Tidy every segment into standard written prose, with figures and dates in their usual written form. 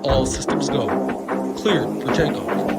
All systems go. Cleared for takeoff.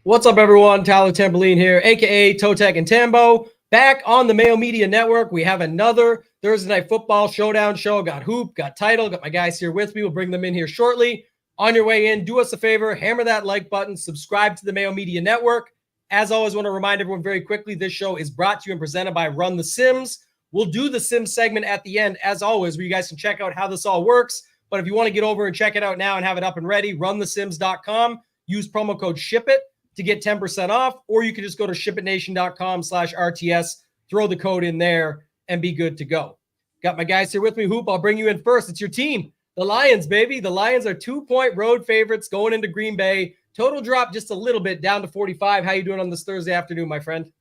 What's up, everyone? Tamboline here, a.k.a. ToeTagginTambo, back on the Mayo Media Network. We have another Thursday Night Football Showdown show. Got Hoop, got Title, got my guys here with me. We'll bring them in here shortly. On your way in, do us a favor, hammer that like button, subscribe to the Mayo Media Network. As always, I want to remind everyone very quickly, this show is brought to you and presented by Run the Sims. We'll do the Sims segment at the end, as always, where you guys can check out how this all works. But if you want to get over and check it out now and have it up and ready, runthesims.com. Use promo code SHIPIT to get 10% off, or you can just go to shipitnation.com/RTS, throw the code in there, and be good to go. Got my guys here with me. Hoop, I'll bring you in first. It's your team, the Lions, baby. The Lions are 2-point road favorites going into Green Bay. Total drop just a little bit, down to 45. How you doing on this Thursday afternoon, my friend?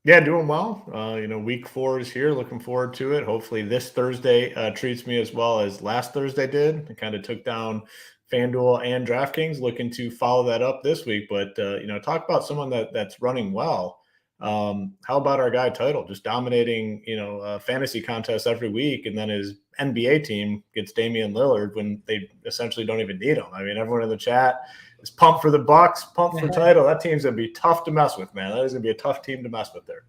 Yeah, doing well. Week 4 is here. Looking forward to it. Hopefully this Thursday treats me as well as last Thursday did. It kind of took down FanDuel and DraftKings, looking to follow that up this week. But, talk about someone that's running well. How about our guy Title, just dominating, fantasy contests every week, and then his NBA team gets Damian Lillard when they essentially don't even need him. I mean, everyone in the chat is pumped for the Bucks, pumped for Title. That team's going to be tough to mess with, man. That is going to be a tough team to mess with there.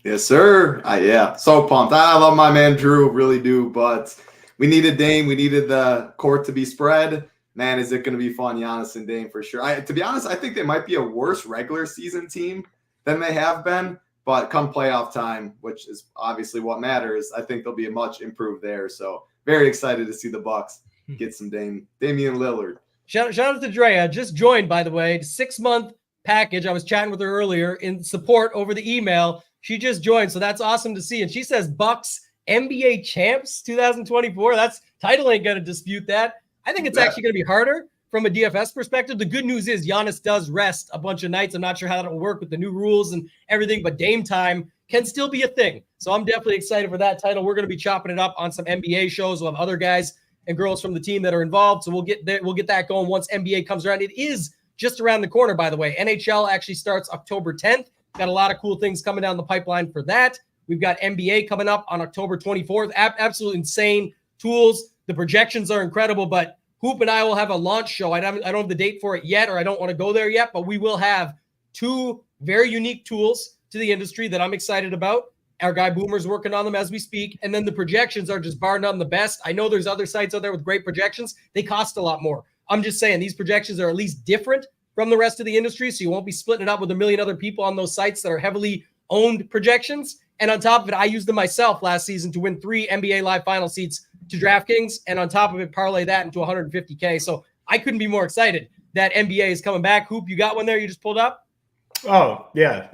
Yes, sir. Yeah, so pumped. I love my man Drew, really do, but we needed Dame. We needed the court to be spread. Man, is it going to be fun, Giannis and Dame for sure. To be honest, I think they might be a worse regular season team than they have been. But come playoff time, which is obviously what matters, I think they'll be much improved there. So very excited to see the Bucks get some Damian Lillard. Shout out to Drea. Just joined, by the way, 6-month package. I was chatting with her earlier in support over the email. She just joined, so that's awesome to see. And she says Bucks NBA champs 2024. That's Title ain't going to dispute that. I think it's actually going to be harder from a DFS perspective. The good news is Giannis does rest a bunch of nights. I'm not sure how that'll work with the new rules and everything, but Dame time can still be a thing. So I'm definitely excited for that Title. We're going to be chopping it up on some NBA shows. We'll have other guys and girls from the team that are involved. So we'll get that going once NBA comes around. It is just around the corner, by the way. NHL actually starts October 10th. Got a lot of cool things coming down the pipeline for that. We've got NBA coming up on October 24th. Absolutely insane tools. The projections are incredible, but Hoop and I will have a launch show. I don't have the date for it yet, or I don't want to go there yet, but we will have 2 very unique tools to the industry that I'm excited about. Our guy Boomer's working on them as we speak, and then the projections are just bar none the best. I know there's other sites out there with great projections. They cost a lot more. I'm just saying these projections are at least different from the rest of the industry, so you won't be splitting it up with a million other people on those sites that are heavily owned projections. And on top of it, I used them myself last season to win 3 NBA Live final seats to DraftKings. And on top of it, parlay that into $150K. So I couldn't be more excited that NBA is coming back. Hoop, you got one there you just pulled up? Oh, yeah.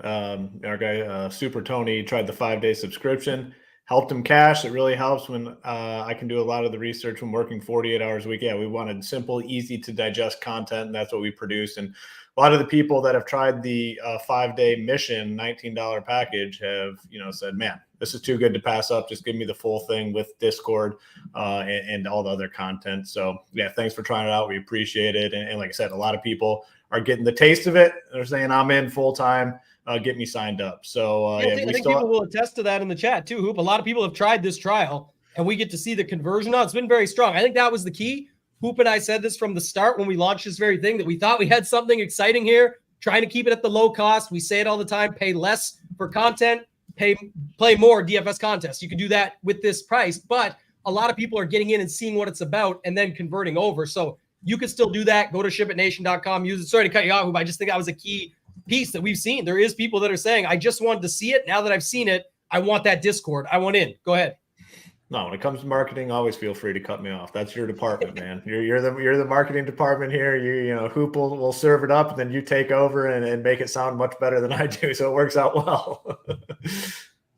Our guy, Super Tony, tried the 5-day subscription. Helped him cash. It really helps when I can do a lot of the research when working 48 hours a week. Yeah, we wanted simple, easy to digest content, and that's what we produce. And a lot of the people that have tried the 5-day mission $19 package have, said, man, this is too good to pass up. Just give me the full thing with Discord and all the other content. So, yeah, thanks for trying it out. We appreciate it. And like I said, a lot of people are getting the taste of it. They're saying, I'm in full time. Get me signed up. So, I think people will attest to that in the chat too, Hoop. A lot of people have tried this trial, and we get to see the conversion. It's been very strong. I think that was the key. Hoop and I said this from the start when we launched this very thing, that we thought we had something exciting here, trying to keep it at the low cost. We say it all the time, pay less for content, play more DFS contests. You can do that with this price, but a lot of people are getting in and seeing what it's about and then converting over. So you can still do that. Go to shipitnation.com. Use it. Sorry to cut you off, Hoop. I just think that was a key piece that we've seen. There is people that are saying, I just wanted to see it. Now that I've seen it, I want that Discord. I want in. Go ahead. No, when it comes to marketing, always feel free to cut me off. That's your department, man. You're the marketing department here. Hoop will serve it up, and then you take over and make it sound much better than I do. So it works out well.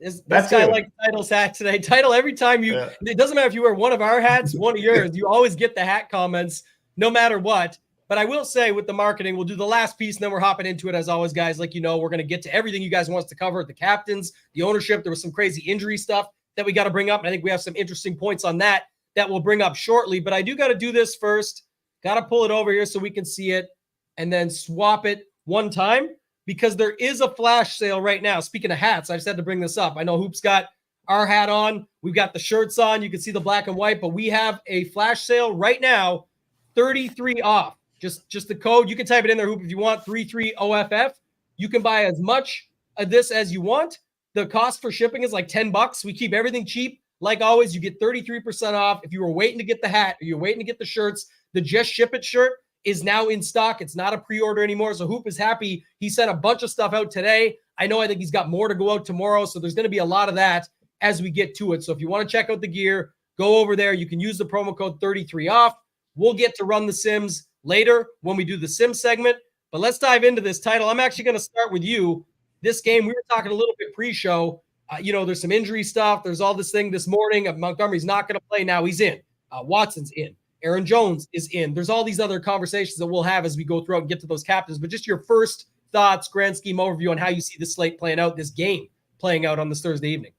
This guy like Title's hat today. Title, every time it doesn't matter if you wear one of our hats, one of yours, you always get the hat comments no matter what. But I will say with the marketing, we'll do the last piece and then we're hopping into it as always, guys. Like, we're going to get to everything you guys want us to cover, the captains, the ownership. There was some crazy injury stuff that we got to bring up. And I think we have some interesting points on that we'll bring up shortly. But I do got to do this first. Got to pull it over here so we can see it and then swap it one time because there is a flash sale right now. Speaking of hats, I just had to bring this up. I know Hoop's got our hat on. We've got the shirts on. You can see the black and white, but we have a flash sale right now, 33 off. Just the code. You can type it in there, Hoop, if you want, 33OFF. You can buy as much of this as you want. The cost for shipping is like $10. We keep everything cheap. Like always, you get 33% off. If you were waiting to get the hat or you're waiting to get the shirts, the Just Ship It shirt is now in stock. It's not a pre-order anymore. So Hoop is happy. He sent a bunch of stuff out today. I think he's got more to go out tomorrow. So there's going to be a lot of that as we get to it. So if you want to check out the gear, go over there. You can use the promo code 33 off. We'll get to run the Sims later when we do the Sim segment. But let's dive into this title. I'm actually going to start with you. This game, we were talking a little bit pre-show. There's some injury stuff. There's all this thing this morning of Montgomery's not going to play. Now he's in. Watson's in. Aaron Jones is in. There's all these other conversations that we'll have as we go throughout and get to those captains. But just your first thoughts, grand scheme overview on how you see the slate playing out, this game playing out on this Thursday evening.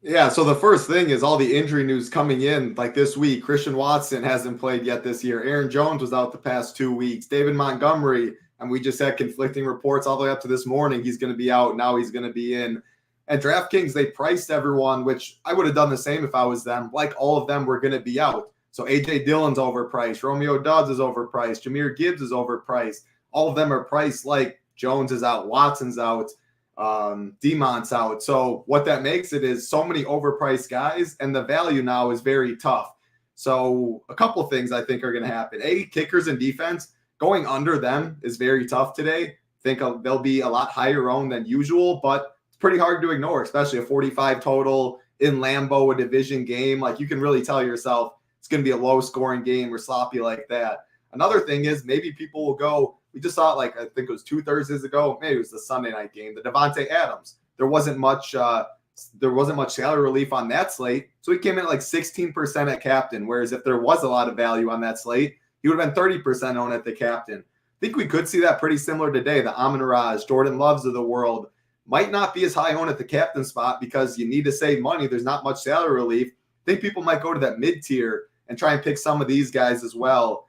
Yeah, so the first thing is all the injury news coming in like this week. Christian Watson hasn't played yet this year. Aaron Jones was out the past 2 weeks. David Montgomery, and we just had conflicting reports all the way up to this morning. He's going to be out. Now he's going to be in. And DraftKings, they priced everyone, which I would have done the same if I was them. Like all of them were going to be out. So A.J. Dillon's overpriced. Romeo Doubs is overpriced. Jahmyr Gibbs is overpriced. All of them are priced like Jones is out, Watson's out, Demont's out. So what that makes it is so many overpriced guys, and the value now is very tough. So a couple of things I think are going to happen. Kickers and defense, going under them is very tough today. I think they'll be a lot higher owned than usual, but it's pretty hard to ignore, especially a 45 total in Lambeau, a division game. Like you can really tell yourself it's going to be a low scoring game or sloppy like that. Another thing is maybe people will go, we just saw it like, I think it was 2 Thursdays ago. Maybe it was the Sunday night game, the Devontae Adams. There wasn't much salary relief on that slate. So he came in at like 16% at captain. Whereas if there was a lot of value on that slate, he would have been 30% owned at the captain. I think we could see that pretty similar today. The Amon-Ra, Jordan Loves of the world might not be as high owned at the captain spot because you need to save money. There's not much salary relief. I think people might go to that mid tier and try and pick some of these guys as well.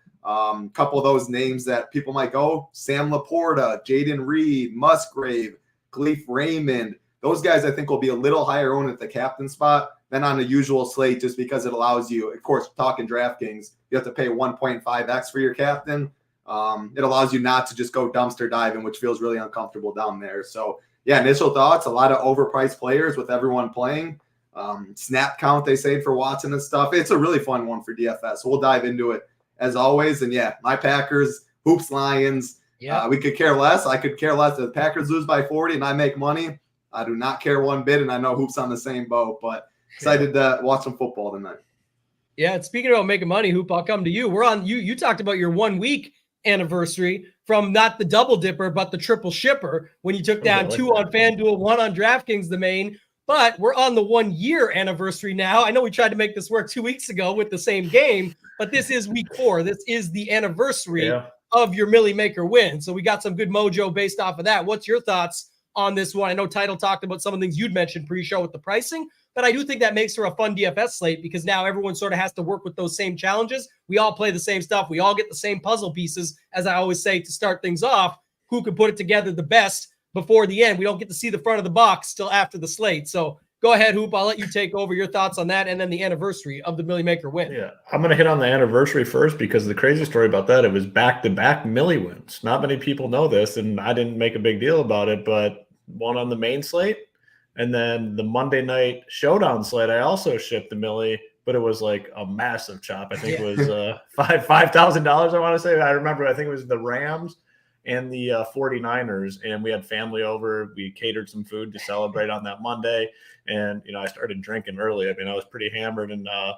Couple of those names that people might go: Sam Laporta, Jaden Reed, Musgrave, Khalif Raymond. Those guys I think will be a little higher owned at the captain spot than on a usual slate, just because it allows you, of course, talking DraftKings, you have to pay 1.5x for your captain. It allows you not to just go dumpster diving, which feels really uncomfortable down there. So yeah, initial thoughts, a lot of overpriced players with everyone playing. Snap count they say for Watson and stuff. It's a really fun one for DFS. So we'll dive into it as always. And yeah, my Packers, Hoops, Lions. Yeah, we could care less. I could care less if the Packers lose by 40 and I make money. I do not care one bit, and I know Hoops on the same boat. But excited to watch some football tonight. Yeah, and speaking about making money, Hoop, I'll come to you. We're on you. You talked about your 1 week anniversary from not the double dipper, but the triple shipper when you took down 2 on FanDuel, 1 on DraftKings, the main. But we're on the 1 year anniversary now. I know we tried to make this work 2 weeks ago with the same game, but this is week 4. This is the anniversary of your Millie Maker win. So we got some good mojo based off of that. What's your thoughts on this one? I know Title talked about some of the things you'd mentioned pre-show with the pricing, but I do think that makes for a fun DFS slate because now everyone sort of has to work with those same challenges. We all play the same stuff. We all get the same puzzle pieces, as I always say, to start things off. Who can put it together the best before the end? We don't get to see the front of the box till after the slate. So go ahead, Hoop. I'll let you take over your thoughts on that and then the anniversary of the Millie Maker win. Yeah, I'm going to hit on the anniversary first because the crazy story about that, it was back-to-back Millie wins. Not many people know this, and I didn't make a big deal about it, but one on the main slate, and then the Monday night showdown slate, I also shipped the Millie, but it was like a massive chop. I think it was $5,000, I want to say. I remember, I think it was the Rams and the 49ers, and we had family over. We catered some food to celebrate on that Monday, and I started drinking early. I mean, I was pretty hammered, and I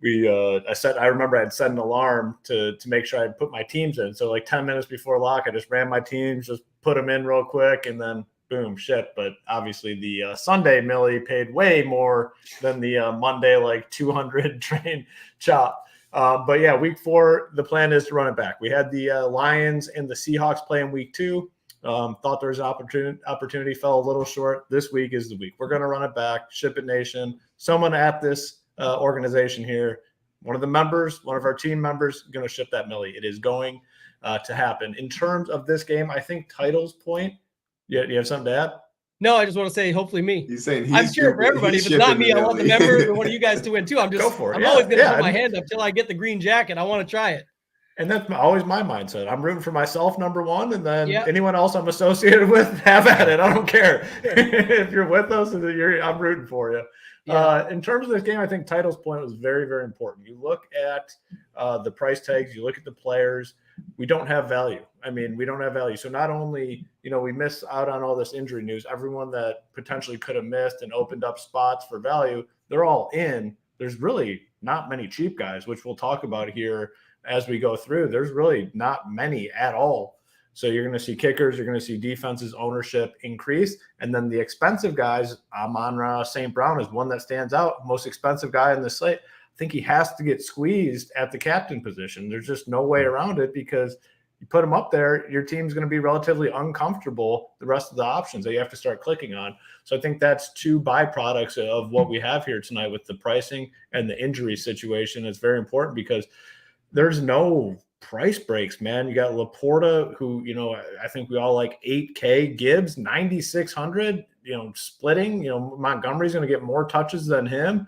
remember I'd set an alarm to make sure I'd put my teams in. So like 10 minutes before lock, I just ran my teams, just put them in real quick, and then boom, shit. But obviously the Sunday Millie paid way more than the Monday like 200 train chop. But yeah, week 4, the plan is to run it back. We had the Lions and the Seahawks play in week 2. Thought there was an opportunity, fell a little short. This week is the week. We're going to run it back. Ship It Nation. Someone at this organization here, one of our team members, going to ship that millie. It is going to happen. In terms of this game, I think titles point. Yeah, you have something to add? No, I just want to say, hopefully me. He's saying I'm sure for everybody. If it's not me, I want the members or one of you guys to win too. I'm Go for it. I'm always going to put my hand up till I get the green jacket. I want to try it. And that's always my mindset. I'm rooting for myself, number one, and then anyone else I'm associated with, have at it. I don't care. If you're with us, I'm rooting for you. Yeah. In terms of this game, I think titles point was very, very important. You look at the price tags, you look at the players. We don't have value. We don't have value. So not only, we miss out on all this injury news, everyone that potentially could have missed and opened up spots for value, they're all in. There's really not many cheap guys, which we'll talk about here as we go through. There's really not many at all. So you're going to see kickers, you're going to see defenses ownership increase. And then the expensive guys, Amon-Ra St. Brown is one that stands out, most expensive guy in the slate. I think he has to get squeezed at the captain position. There's just no way around it, because you put him up there, your team's going to be relatively uncomfortable the rest of the options that you have to start clicking on. So I think that's 2 byproducts of what we have here tonight with the pricing and the injury situation. It's very important because there's no price breaks, man. You got Laporta, who, I think we all like 8K, Gibbs, 9,600, splitting, Montgomery's going to get more touches than him.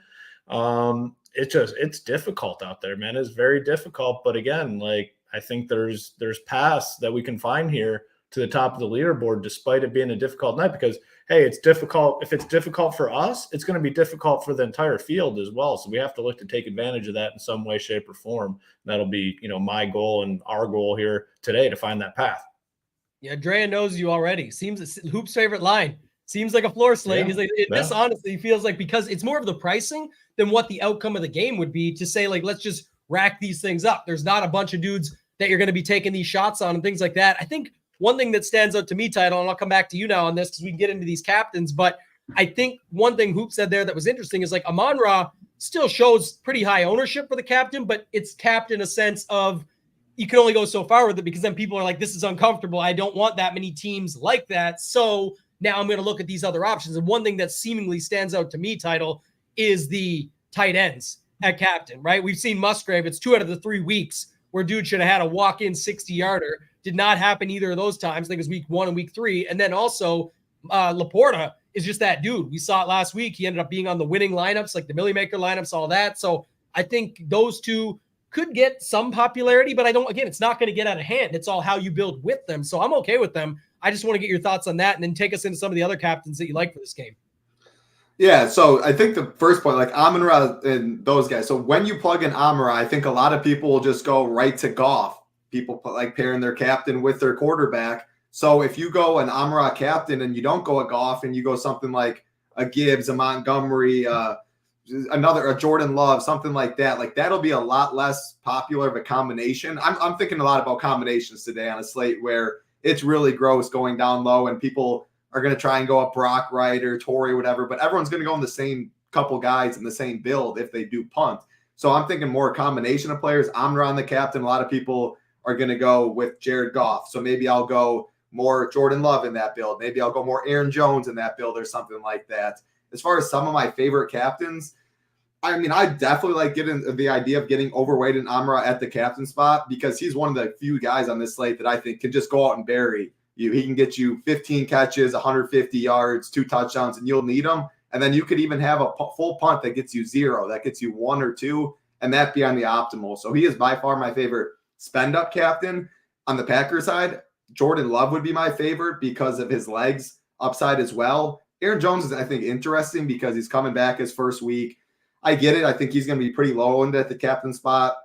It's difficult out there, man. It's very difficult. But again, I think there's paths that we can find here to the top of the leaderboard, despite it being a difficult night, because, hey, it's difficult. If it's difficult for us, it's going to be difficult for the entire field as well. So we have to look to take advantage of that in some way, shape, or form. And that'll be, my goal and our goal here today to find that path. Yeah, Drea knows you already. Seems Hoop's favorite line. Seems like a floor slate. Yeah. He's like, this honestly feels like, because it's more of the pricing than what the outcome of the game would be, to say, let's just rack these things up. There's not a bunch of dudes that you're going to be taking these shots on and things like that. I think one thing that stands out to me, Title, and I'll come back to you now on this because we can get into these captains, but I think one thing Hoop said there that was interesting is Amon-Ra still shows pretty high ownership for the captain, but it's capped in a sense of you can only go so far with it, because then people are like, this is uncomfortable. I don't want that many teams like that. So now I'm going to look at these other options. And one thing that seemingly stands out to me, Title, is the tight ends at captain, right? We've seen Musgrave. It's 2 out of the 3 weeks where dude should have had a walk-in 60-yarder. Did not happen either of those times. I think it was week 1 and week 3. And then also Laporta is just that dude. We saw it last week. He ended up being on the winning lineups, like the Millie Maker lineups, all that. So I think those 2 could get some popularity, but it's not going to get out of hand. It's all how you build with them. So I'm okay with them. I just want to get your thoughts on that and then take us into some of the other captains that you like for this game. Yeah, so I think the first point, Amon-Ra and those guys. So when you plug in Amon-Ra, I think a lot of people will just go right to Goff. People pairing their captain with their quarterback. So if you go an Amon-Ra captain and you don't go a Goff and you go something like a Gibbs, a Montgomery, a Jordan Love, something like that, that'll be a lot less popular of a combination. I'm thinking a lot about combinations today on a slate where it's really gross going down low and people are going to try and go up Brock Wright or Torrey, whatever, but everyone's going to go in the same couple guys in the same build if they do punt. So I'm thinking more a combination of players. Amon-Ra on the captain. A lot of people are going to go with Jared Goff. So maybe I'll go more Jordan Love in that build. Maybe I'll go more Aaron Jones in that build or something like that. As far as some of my favorite captains, I definitely like getting the idea of getting overweight in Amon-Ra at the captain spot, because he's one of the few guys on this slate that I think can just go out and bury you. He can get you 15 catches, 150 yards, 2 touchdowns, and you'll need them. And then you could even have a full punt that gets you 0, that gets you 1 or 2, and that be on the optimal. So he is by far my favorite spend up captain. On the Packers side, Jordan Love would be my favorite because of his legs upside as well. Aaron Jones is, I think, interesting because he's coming back his first week. I get it. I think he's going to be pretty low owned at the captain spot.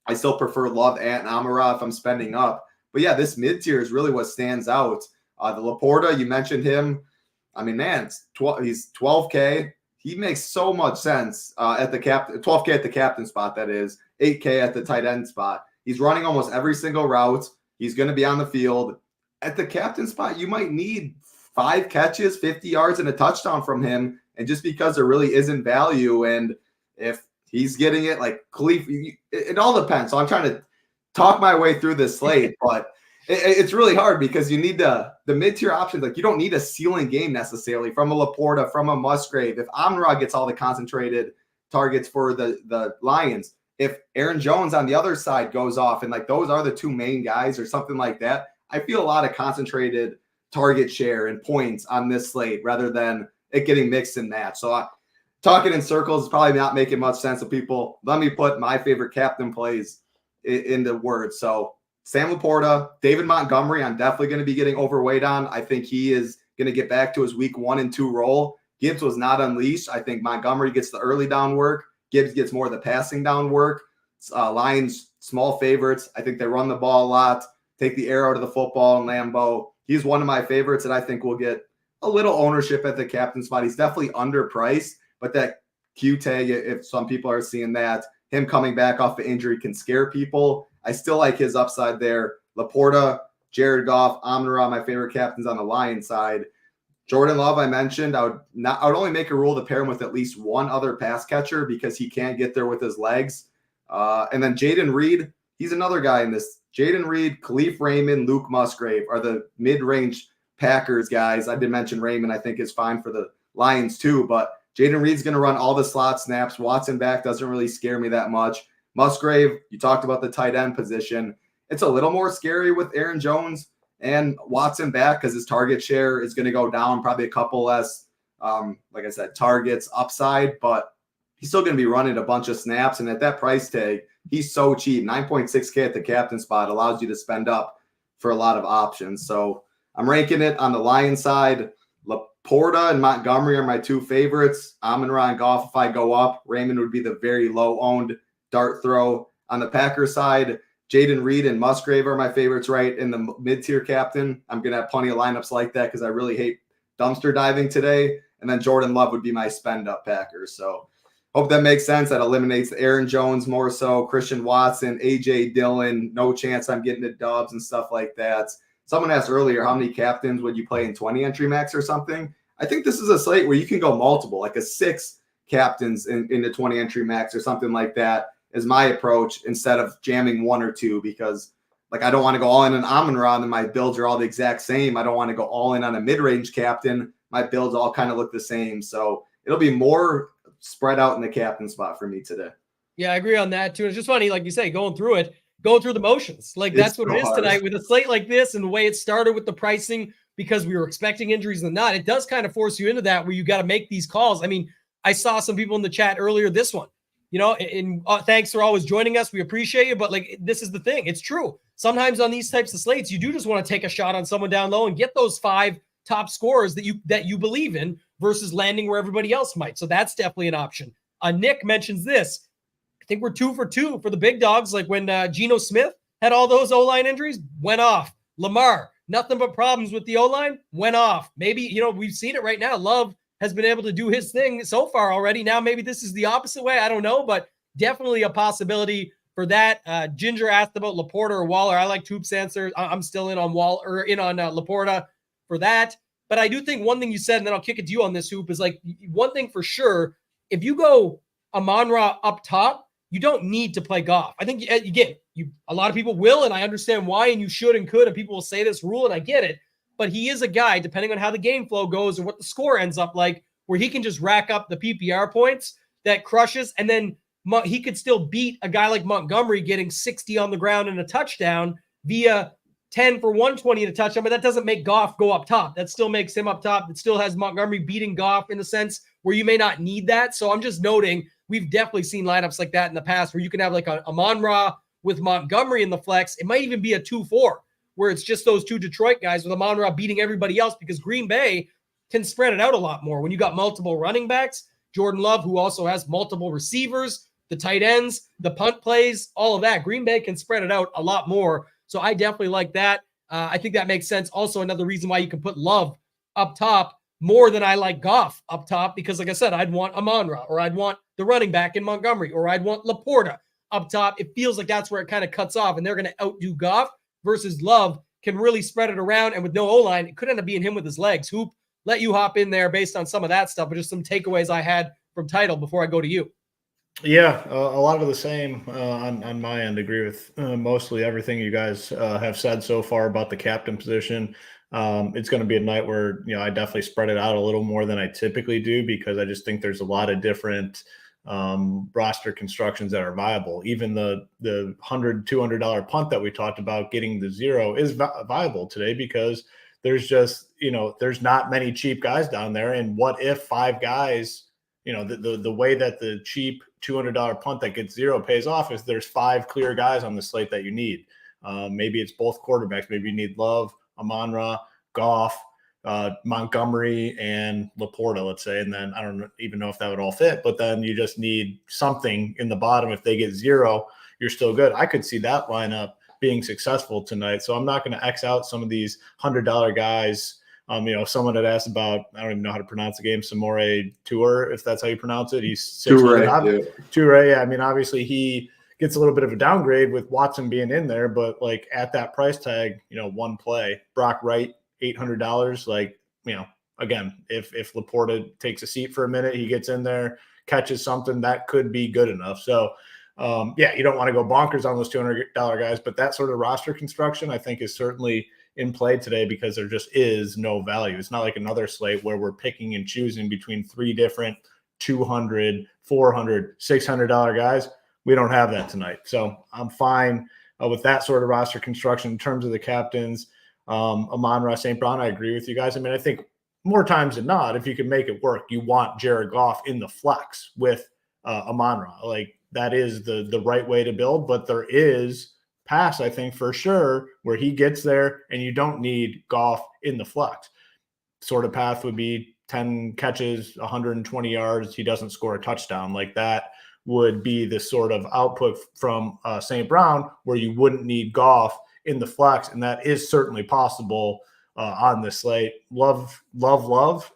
I still prefer Love and Amon-Ra if I'm spending up. But yeah, this mid-tier is really what stands out. The Laporta, you mentioned him. He's 12K. He makes so much sense at the 12K at the captain spot, that is. 8K at the tight end spot. He's running almost every single route. He's going to be on the field. At the captain spot, you might need 5 catches, 50 yards, and a touchdown from him. And just because there really isn't value, and if He's getting it. Like Khalif, it all depends. So I'm trying to talk my way through this slate, but it's really hard because you need the mid-tier options. Like you don't need a ceiling game necessarily from a Laporta, from a Musgrave. If Amon-Ra gets all the concentrated targets for the Lions, if Aaron Jones on the other side goes off and like those are the two main guys or something like that, I feel a lot of concentrated target share and points on this slate rather than it getting mixed and matched. So talking in circles is probably not making much sense to people. Let me put my favorite captain plays into words. So Sam Laporta, David Montgomery, I'm definitely going to be getting overweight on. I think he is going to get back to his week 1 and 2 role. Gibbs was not unleashed. I think Montgomery gets the early down work. Gibbs gets more of the passing down work. Lions, small favorites. I think they run the ball a lot, take the arrow to the football in Lambeau. He's one of my favorites, and I think we'll get a little ownership at the captain spot. He's definitely underpriced, but that Q tag, if some people are seeing that, him coming back off the injury can scare people. I still like his upside there. Laporta, Jared Goff, Amon-Ra, my favorite captains on the Lions side. Jordan Love, I mentioned, I would only make a rule to pair him with at least one other pass catcher because he can't get there with his legs. And then Jaden Reed, he's another guy in this. Jaden Reed, Khalif Raymond, Luke Musgrave are the mid-range Packers guys. I did mention Raymond, I think, is fine for the Lions too, but Jaden Reed's going to run all the slot snaps. Watson back doesn't really scare me that much. Musgrave, you talked about the tight end position. It's a little more scary with Aaron Jones and Watson back because his target share is going to go down, probably a couple less, like I said, targets upside, but he's still going to be running a bunch of snaps. And at that price tag, he's so cheap. 9.6K at the captain spot allows you to spend up for a lot of options. So I'm ranking it on the Lions side. Laporta and Montgomery are my two favorites. Amon-Ra and Goff, if I go up, Raymond would be the very low-owned dart throw. On the Packers side, Jaden Reed and Musgrave are my favorites right in the mid-tier captain. I'm going to have plenty of lineups like that because I really hate dumpster diving today. And then Jordan Love would be my spend-up Packers. So hope that makes sense. That eliminates Aaron Jones more so, Christian Watson, A.J. Dillon. No chance I'm getting the dubs and stuff like that. Someone asked earlier, how many captains would you play in 20 entry max or something? I think this is a slate where you can go multiple, like a 6 captains in the 20 entry max or something like that is my approach instead of jamming 1 or 2 because like I don't want to go all in on Amon-Ra and my builds are all the exact same. I don't want to go all in on a mid-range captain. My builds all kind of look the same. So it'll be more spread out in the captain spot for me today. Yeah, I agree on that too. It's just funny, like you say, going through the motions. Like that's what it is tonight with a slate like this and the way it started with the pricing because we were expecting injuries and not. It does kind of force you into that where you got to make these calls. I mean, I saw some people in the chat earlier this one, you know, and thanks for always joining us. We appreciate you. But like, this is the thing. It's true. Sometimes on these types of slates, you do just want to take a shot on someone down low and get those 5 top scorers that you believe in versus landing where everybody else might. So that's definitely an option. Nick mentions this. I think we're 2 for 2 for the big dogs. Like when Geno Smith had all those O-line injuries, went off. Lamar, nothing but problems with the O-line, went off. Maybe, you know, we've seen it right now. Love has been able to do his thing so far already. Now maybe this is the opposite way. I don't know, but definitely a possibility for that. Ginger asked about Laporta or Waller. I like Hoop's answer. I'm still in on Laporta for that. But I do think one thing you said, and then I'll kick it to you on this, Hoop, is like one thing for sure. If you go Amon-Ra up top, you don't need to play Goff. I think, again, a lot of people will, and I understand why, and you should and could, and people will say this rule, and I get it. But he is a guy, depending on how the game flow goes and what the score ends up like, where he can just rack up the PPR points that crushes, and then he could still beat a guy like Montgomery getting 60 on the ground and a touchdown via 10 for 120 and a touchdown, but that doesn't make Goff go up top. That still makes him up top. It still has Montgomery beating Goff in the sense where you may not need that. So I'm just noting we've definitely seen lineups like that in the past where you can have like a Amon-Ra with Montgomery in the flex. It might even be a 2-4 where it's just those 2 Detroit guys with Amon-Ra beating everybody else because Green Bay can spread it out a lot more. When you got multiple running backs, Jordan Love, who also has multiple receivers, the tight ends, the punt plays, all of that, Green Bay can spread it out a lot more. So I definitely like that. I think that makes sense. Also, another reason why you can put Love up top more than I like Goff up top, because like I said, I'd want Amon-Ra or I'd want the running back in Montgomery or I'd want Laporta up top. It feels like that's where it kind of cuts off and they're going to outdo Goff versus Love can really spread it around. And with no O-line, it could end up being him with his legs. Hoop, let you hop in there based on some of that stuff, but just some takeaways I had from title before I go to you. Yeah, a lot of the same on my end. Agree with mostly everything you guys have said so far about the captain position. It's going to be a night where I definitely spread it out a little more than I typically do because I just think there's a lot of different roster constructions that are viable. Even the $100-$200 punt that we talked about getting the 0 is viable today because there's just there's not many cheap guys down there. And what if 5 guys? The way that the cheap $200 punt that gets 0 pays off is there's 5 clear guys on the slate that you need. Maybe it's both quarterbacks. Maybe you need Love, Amon-Ra, Goff, Montgomery, and Laporta, let's say. And then I don't even know if that would all fit, but then you just need something in the bottom. If they get 0, you're still good. I could see that lineup being successful tonight. So I'm not going to X out some of these $100 guys. Someone had asked about, I don't even know how to pronounce the game, Samori Toure, if that's how you pronounce it. He's 600. Toure, yeah. I mean, obviously he gets a little bit of a downgrade with Watson being in there, but like at that price tag, one play. Brock Wright, $800. Like, again, if Laporta takes a seat for a minute, he gets in there, catches something, that could be good enough. So, you don't want to go bonkers on those $200 guys, but that sort of roster construction, I think, is certainly in play today because there just is no value. It's not like another slate where we're picking and choosing between 3 different $200, $400, $600 guys. We don't have that tonight. So I'm fine with that sort of roster construction. In terms of the captains, Amon-Ra, St. Brown, I agree with you guys. I mean, I think more times than not, if you can make it work, you want Jared Goff in the flex with Amon-Ra. Like that is the right way to build, but there is pass, I think, for sure, where he gets there and you don't need Goff in the flex. Sort of path would be 10 catches, 120 yards. He doesn't score a touchdown. Like that would be the sort of output from St. Brown where you wouldn't need Goff in the flex. And that is certainly possible on this slate. Love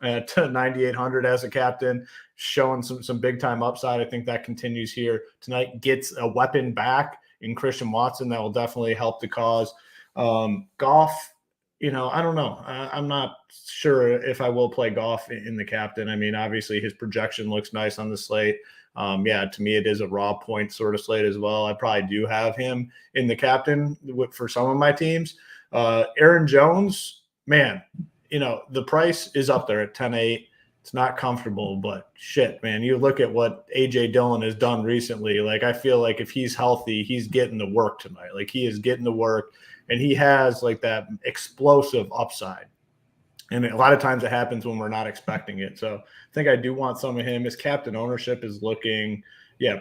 at 9,800 as a captain, showing some big time upside. I think that continues here tonight. Gets a weapon back in Christian Watson that will definitely help the cause. Goff, I don't know. I'm not sure if I will play Goff in the captain. I mean, obviously his projection looks nice on the slate. To me, it is a raw point sort of slate as well. I probably do have him in the captain for some of my teams. Aaron Jones, man, the price is up there at 10.8. It's not comfortable, but shit, man, you look at what A.J. Dillon has done recently. Like, I feel like if he's healthy, he's getting the work tonight. Like, he is getting the work, and he has, like, that explosive upside. And a lot of times it happens when we're not expecting it. So I think I do want some of him. His captain ownership is looking,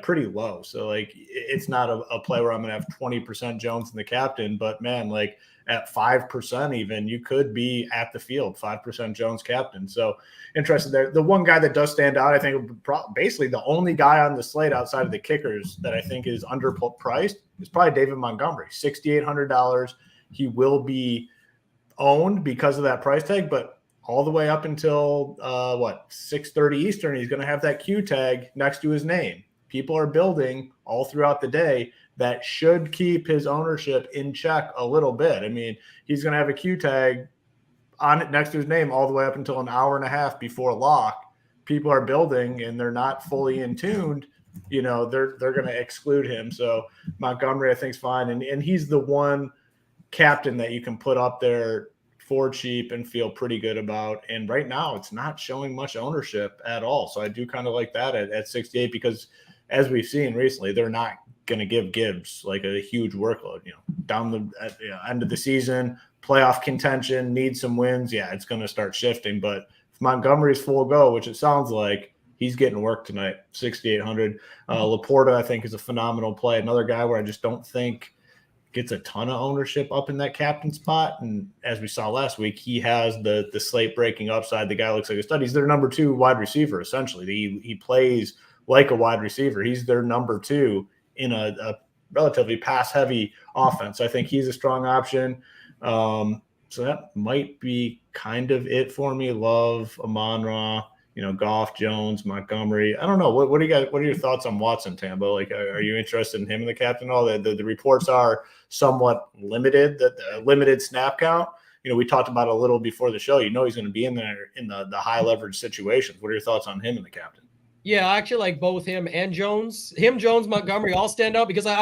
pretty low. So, like, it's not a play where I'm going to have 20% Jones in the captain. But, man, like, at 5% even, you could be at the field, 5% Jones captain. So interested there. The one guy that does stand out, I think basically the only guy on the slate outside of the kickers that I think is underpriced is probably David Montgomery, $6,800. He will be owned because of that price tag, but all the way up until 6:30 Eastern, he's going to have that Q tag next to his name. People are building all throughout the day. That should keep his ownership in check a little bit. I mean, he's going to have a Q tag on it next to his name all the way up until an hour and a half before lock. People are building and they're not fully in tuned. They're going to exclude him. So Montgomery, I think, is fine. And he's the one captain that you can put up there for cheap and feel pretty good about. And right now it's not showing much ownership at all. So I do kind of like that at 68 because as we've seen recently, they're not going to give Gibbs like a huge workload, down the end of the season, playoff contention, need some wins. Yeah, it's going to start shifting. But if Montgomery's full go, which it sounds like, he's getting work tonight, 6,800. Laporta, I think, is a phenomenal play. Another guy where I just don't think gets a ton of ownership up in that captain spot. And as we saw last week, he has the slate breaking upside. The guy looks like a stud. He's their number 2 wide receiver, essentially. He plays like a wide receiver. He's their number 2 in a relatively pass-heavy offense. I think he's a strong option. So that might be kind of it for me. Love, Amon-Ra, Goff, Jones, Montgomery. I don't know. What are your thoughts on Watson, Tambo? Like, are you interested in him in the captain? All the reports are somewhat limited, that the limited snap count. We talked about it a little before the show. He's going to be in there in the high leverage situations. What are your thoughts on him in the captain? Yeah, I actually like both him and Jones. Jones, Montgomery all stand out because I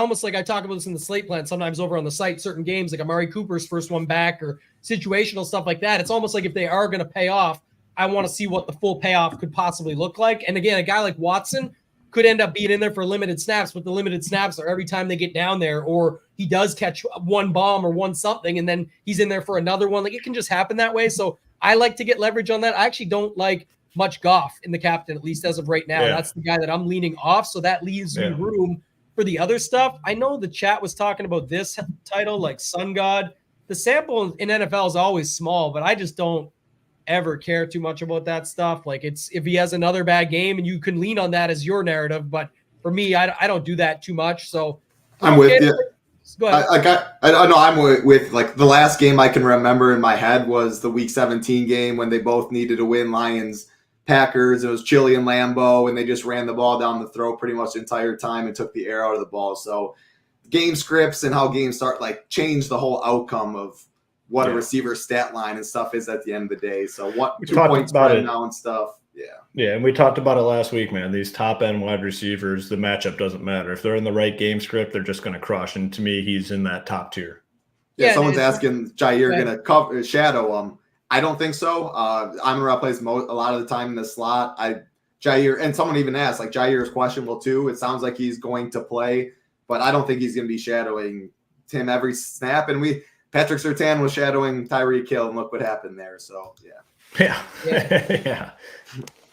talk about this in the slate plan sometimes over on the site, certain games like Amari Cooper's first one back or situational stuff like that. It's almost like if they are going to pay off, I want to see what the full payoff could possibly look like. And again, a guy like Watson could end up being in there for limited snaps, but the limited snaps are every time they get down there, or he does catch one bomb or one something, and then he's in there for another one. Like it can just happen that way. So I like to get leverage on that. I actually don't like much Goff in the captain, at least as of right now. Yeah. That's the guy that I'm leaning off. So that leaves me room for the other stuff. I know the chat was talking about this title, like Sun God. The sample in NFL is always small, but I just don't ever care too much about that stuff. Like it's, if he has another bad game and you can lean on that as your narrative, but for me, I don't do that too much. So I'm with you. Go ahead. I know I'm with like the last game I can remember in my head was the week 17 game when they both needed to win. Lions Packers, it was Chili and Lambeau, and they just ran the ball down the throat pretty much the entire time and took the air out of the ball. So game scripts and how games start like change the whole outcome of what a receiver's stat line and stuff is at the end of the day. So what 2 points spread now and stuff. Yeah, and we talked about it last week, man. These top-end wide receivers, the matchup doesn't matter. If they're in the right game script, they're just going to crush. And to me, he's in that top tier. Yeah, someone's asking Jair going to shadow him. I don't think so. Amon-Ra plays a lot of the time in the slot. Jair, and someone even asked, like Jair is questionable too. It sounds like he's going to play, but I don't think he's going to be shadowing Tim every snap. And Patrick Surtain was shadowing Tyreek Hill, and look what happened there. So, yeah.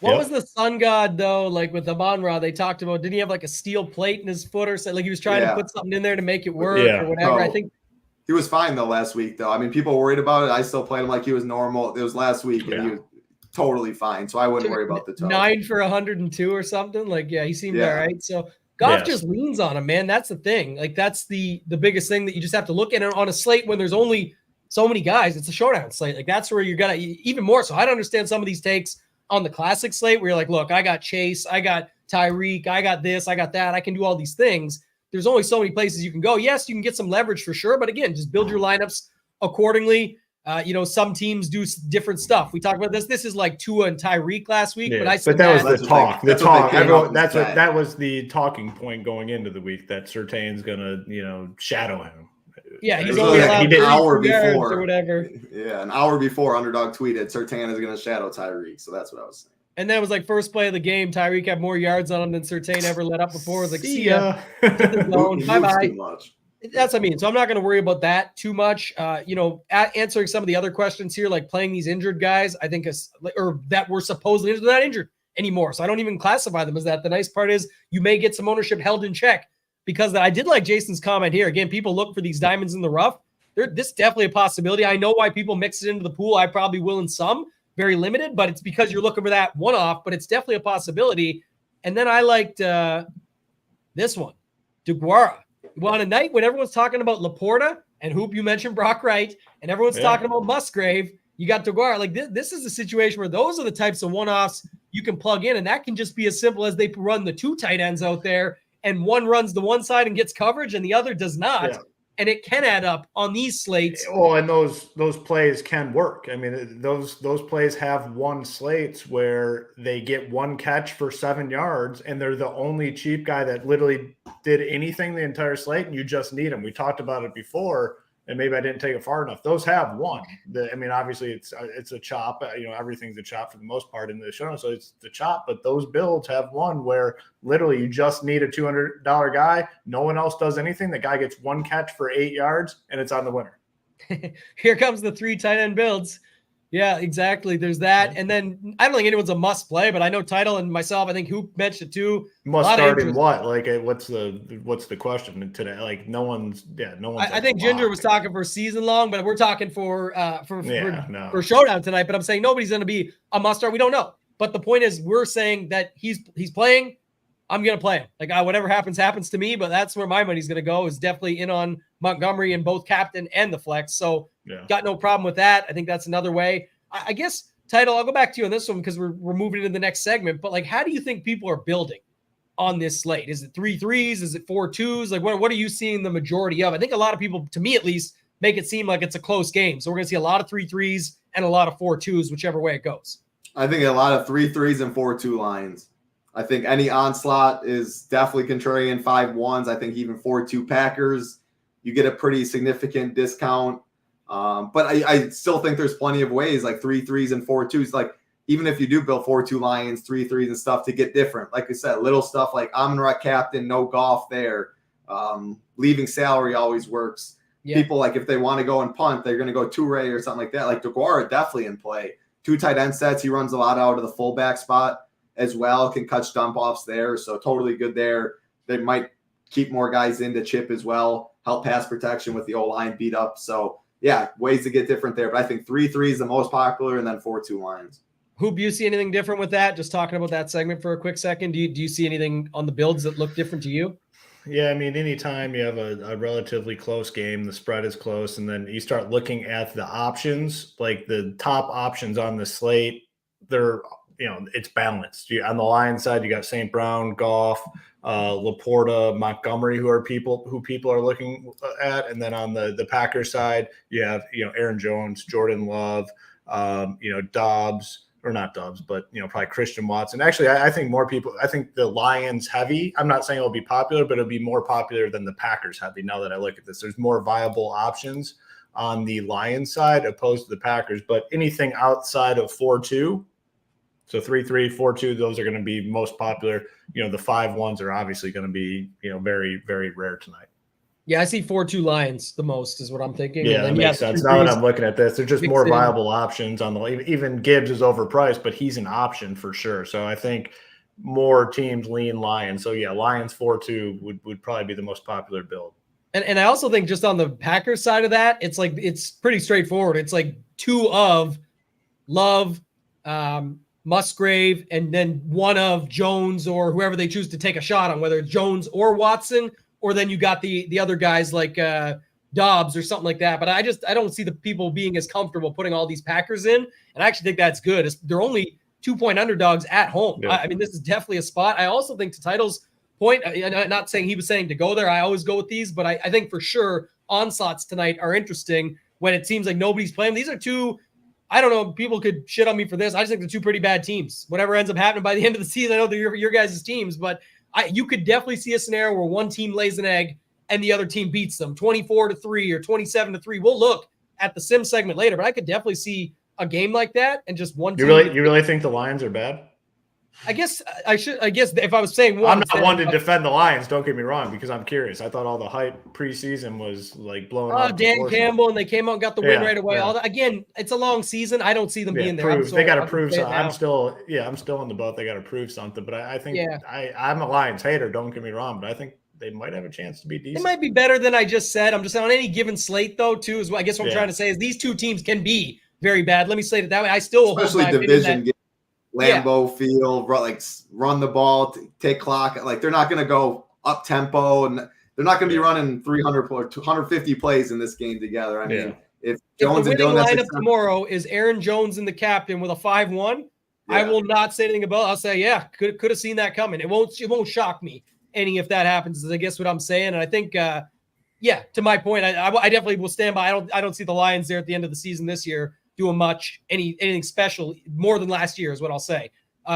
What was the Sun God though? Like with Amon-Ra, they talked about, didn't he have like a steel plate in his foot or something? Like he was trying to put something in there to make it work or whatever. I think he was fine though last week though. I mean, people worried about it. I still played him like he was normal. It was last week and he was totally fine. So I wouldn't worry about the toe. 9 for 102 or something. Like, he seemed all right. So Goff just leans on him, man. That's the thing. Like that's the biggest thing that you just have to look at on a slate when there's only so many guys. It's a showdown slate. Like that's where you're gonna even more. So I don't understand some of these takes on the classic slate where you're like, look, I got Chase, I got Tyreek, I got this, I got that. I can do all these things. There's only so many places you can go. Yes, you can get some leverage for sure. But again, just build your lineups accordingly. Some teams do different stuff. We talked about this. This is like Tua and Tyreek last week, but that was the talk. That was the talking point going into the week that Surtain's gonna, shadow him. Yeah, he's only allowed an hour before or whatever. Yeah, an hour before Underdog tweeted Surtain is going to shadow Tyreek. So that's what I was saying. And then it was like first play of the game. Tyreek had more yards on him than Surtain ever let up before. It was like, see ya. Bye-bye. That's what I mean. So I'm not going to worry about that too much. Answering some of the other questions here, like playing these injured guys, I think or that were supposedly injured, they're not injured anymore. So I don't even classify them as that. The nice part is you may get some ownership held in check. Because I did like Jason's comment here. Again, people look for these diamonds in the rough. This is definitely a possibility. I know why people mix it into the pool. I probably will in some, very limited, but it's because you're looking for that one-off, but it's definitely a possibility. And then I liked this one, DeGuara. Well, on a night when everyone's talking about Laporta and Hoop, you mentioned Brock Wright, and everyone's talking about Musgrave, you got DeGuara. Like this is a situation where those are the types of one-offs you can plug in, and that can just be as simple as they run the two tight ends out there, and one runs the one side and gets coverage and the other does not. Yeah. And it can add up on these slates. Well, and those plays can work. I mean, those plays have one slates where they get one catch for 7 yards and they're the only cheap guy that literally did anything the entire slate and you just need them. We talked about it before and maybe I didn't take it far enough. Those have one. Obviously it's a chop. Everything's a chop for the most part in the show, so it's the chop. But those builds have one where literally you just need a $200 guy. No one else does anything. The guy gets one catch for 8 yards, and it's on the winner. Here comes the 3 tight end builds. Yeah, exactly. There's that. And then I don't think anyone's a must play, but I know Title and myself, I think Hoop mentioned it too. Must start in what? Like, what's the question today? Like, no one's. I think Ginger was talking for season long, but we're talking for Showdown tonight. But I'm saying nobody's going to be a must start. We don't know. But the point is, we're saying that he's playing. I'm going to play him. Like, whatever happens to me. But that's where my money's going to go. Is definitely in on Montgomery in both captain and the flex. So got no problem with that. I think that's another way. I guess, Title, I'll go back to you on this one because we're moving into the next segment. But like, how do you think people are building on this slate? Is it 3 threes? Is it 4 twos? Like, what are you seeing the majority of? I think a lot of people, to me at least, make it seem like it's a close game. So we're going to see a lot of 3 threes and a lot of 4 twos, whichever way it goes. I think a lot of 3 threes and 4 2 lines. I think any onslaught is definitely contrarian 5-1s. I think even 4-2 Packers, you get a pretty significant discount. But I still think there's plenty of ways, like 3-3s and 4-2s. Like even if you do build 4-2 Lions, 3-3s and stuff to get different. Like I said, little stuff like Amon-Ra captain, no golf there. Leaving salary always works. Yeah. People, like if they want to go and punt, they're going to go Toure or something like that. Like DeGuara definitely in play. 2 tight end sets. He runs a lot out of the fullback spot as well. Can catch dump offs there. So totally good there. They might keep more guys into chip as well. Help pass protection with the O-line beat up. So yeah, ways to get different there. But I think 3-3 is the most popular, and then 4-2 Lions. Hoop, do you see anything different with that? Just talking about that segment for a quick second. Do you see anything on the builds that look different to you? Yeah, I mean, anytime you have a relatively close game, the spread is close, and then you start looking at the options, like the top options on the slate, they're, it's balanced. On the Lions side, you got St. Brown, Goff, Laporta, Montgomery, who people are looking at. And then on the Packers side, you have, Aaron Jones, Jordan Love, Dobbs. Or not Dobbs, but probably Christian Watson. Actually, I think more people. I think the Lions heavy. I'm not saying it'll be popular, but it'll be more popular than the Packers heavy. Now that I look at this, there's more viable options on the Lions side opposed to the Packers. But anything outside of 4-2, so 3-3, 4-2, those are going to be most popular. The 5-1s are obviously going to be very, very rare tonight. Yeah, I see 4-2 Lions the most is what I'm thinking. Yeah, that makes sense. Now that I'm looking at this, there's just more viable options on the – even Gibbs is overpriced, but he's an option for sure. So I think more teams lean Lions. So, yeah, Lions 4-2 would probably be the most popular build. And I also think just on the Packers side of that, it's pretty straightforward. It's like 2 of Love, Musgrave, and then 1 of Jones or whoever they choose to take a shot on, whether it's Jones or Watson. Or then you got the other guys like Dobbs or something like that. But I don't see the people being as comfortable putting all these Packers in. And I actually think that's good. They're only 2-point underdogs at home. Yeah. I mean, this is definitely a spot. I also think to Title's point, I'm not saying he was saying to go there. I always go with these. But I think for sure onslaughts tonight are interesting when it seems like nobody's playing. These are 2 – I don't know. People could shit on me for this. I just think they're 2 pretty bad teams. Whatever ends up happening by the end of the season, I know they're your guys' teams. But you could definitely see a scenario where one team lays an egg and the other team beats them 24-3 or 27-3. We'll look at the sim segment later, but I could definitely see a game like that and just one team. You really think the Lions are bad? I guess if I was saying one, I'm not one to defend the Lions. Don't get me wrong, because I'm curious. I thought all the hype preseason was like blowing up. Dan Campbell, and they came out and got the win right away. Yeah. Again, it's a long season. I don't see them being there. They got to prove something. I'm still in the boat. They got to prove something. But I think I'm a Lions hater. Don't get me wrong, but I think they might have a chance to be decent. They might be better than I just said. I'm just saying on any given slate, though, too, is what I guess what I'm trying to say is these 2 teams can be very bad. Let me slate it that way. I still especially hold my division. Lambeau Field, run the ball, take clock. Like they're not going to go up tempo, and they're not going to be running 300 or 250 plays in this game together. I mean, if Jones and Dillon lineup tomorrow is Aaron Jones and the captain with a 5-1, I will not say anything about it. I'll say, could have seen that coming. It won't shock me any if that happens. Is I guess what I'm saying, and I think, to my point, I definitely will stand by. I don't see the Lions there at the end of the season this year doing anything special more than last year is what I'll say.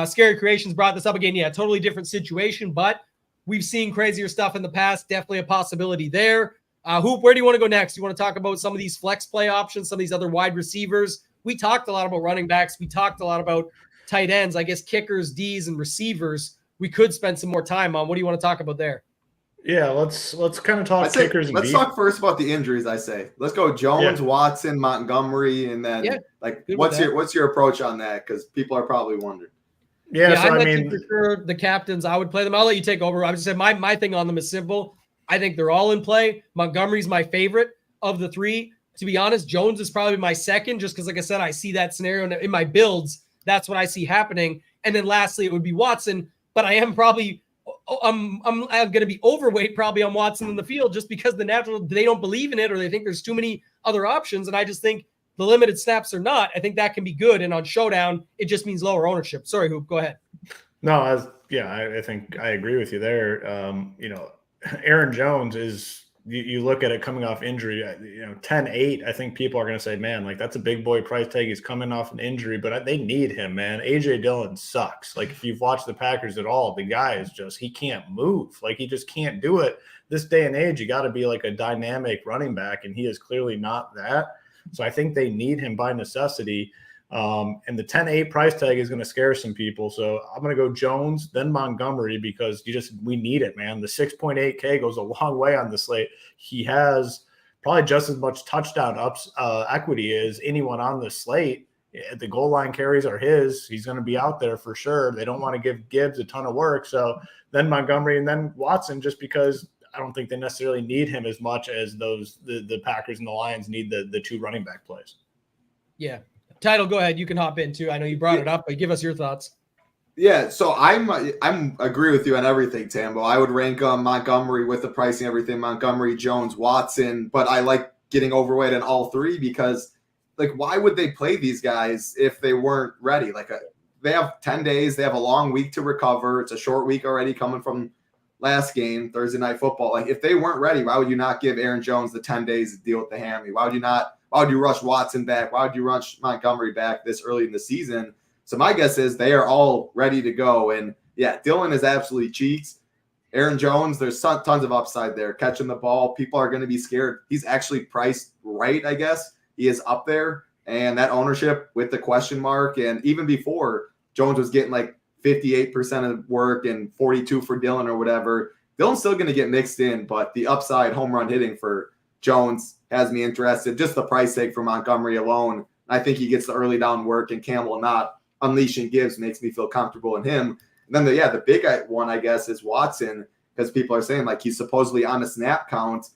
Scary Creations brought this up again. Yeah, totally different situation, but we've seen crazier stuff in the past. Definitely a possibility there. Hoop, where do you want to go next? You want to talk about some of these flex play options, some of these other wide receivers? We talked a lot about running backs. We talked a lot about tight ends. I guess kickers, Ds, and receivers we could spend some more time on. What do you want to talk about there? Yeah, let's kind of talk kickers. Let's talk first about the injuries. I say let's go Jones, Watson, Montgomery, and then what's your approach on that? Because people are probably wondering. Yeah, so I mean, for sure the captains, I would play them. I'll let you take over. I would just say my thing on them is simple. I think they're all in play. Montgomery's my favorite of the 3. To be honest, Jones is probably my second, just because, like I said, I see that scenario in my builds. That's what I see happening. And then lastly, it would be Watson. But I am probably. I'm going to be overweight probably on Watson in the field just because they don't believe in it or they think there's too many other options. And I just think the limited snaps or not, I think that can be good. And on Showdown, it just means lower ownership. Sorry, Hoop, go ahead. No, I think I agree with you there. Aaron Jones is you look at it coming off injury, 10-8, I think people are going to say, man, like that's a big boy price tag. He's coming off an injury, but they need him, man. A.J. Dillon sucks. Like if you've watched the Packers at all, the guy is just, he can't move. Like he just can't do it. This day and age, you got to be like a dynamic running back, and he is clearly not that. So I think they need him by necessity. And the 10-8 price tag is going to scare some people. So I'm going to go Jones, then Montgomery, because we need it, man. The 6.8K goes a long way on the slate. He has probably just as much touchdown equity as anyone on the slate. The goal line carries are his. He's going to be out there for sure. They don't want to give Gibbs a ton of work. So then Montgomery and then Watson, just because I don't think they necessarily need him as much as the Packers and the Lions need the two running back plays. Yeah. Title, go ahead. You can hop in too. I know you brought it up, but give us your thoughts. Yeah, so I'm agree with you on everything, Tambo. I would rank Montgomery with the pricing, everything. Montgomery, Jones, Watson, but I like getting overweight in all three because, like, why would they play these guys if they weren't ready? Like, they have 10 days. They have a long week to recover. It's a short week already coming from last game, Thursday Night Football. Like, if they weren't ready, why would you not give Aaron Jones the 10 days to deal with the hammy? Why would you rush Watson back? Why would you rush Montgomery back this early in the season? So my guess is they are all ready to go. And yeah, Dillon is absolutely cheats. Aaron Jones, there's tons of upside there. Catching the ball, people are going to be scared. He's actually priced right, I guess. He is up there. And that ownership with the question mark, and even before, Jones was getting like 58% of work and 42 for Dillon or whatever. Dillon's still going to get mixed in, but the upside home run hitting for Jones has me interested. Just the price tag for Montgomery alone. I think he gets the early down work, and Campbell not unleashing Gibbs makes me feel comfortable in him. And then the big one, I guess, is Watson, because people are saying like he's supposedly on a snap count.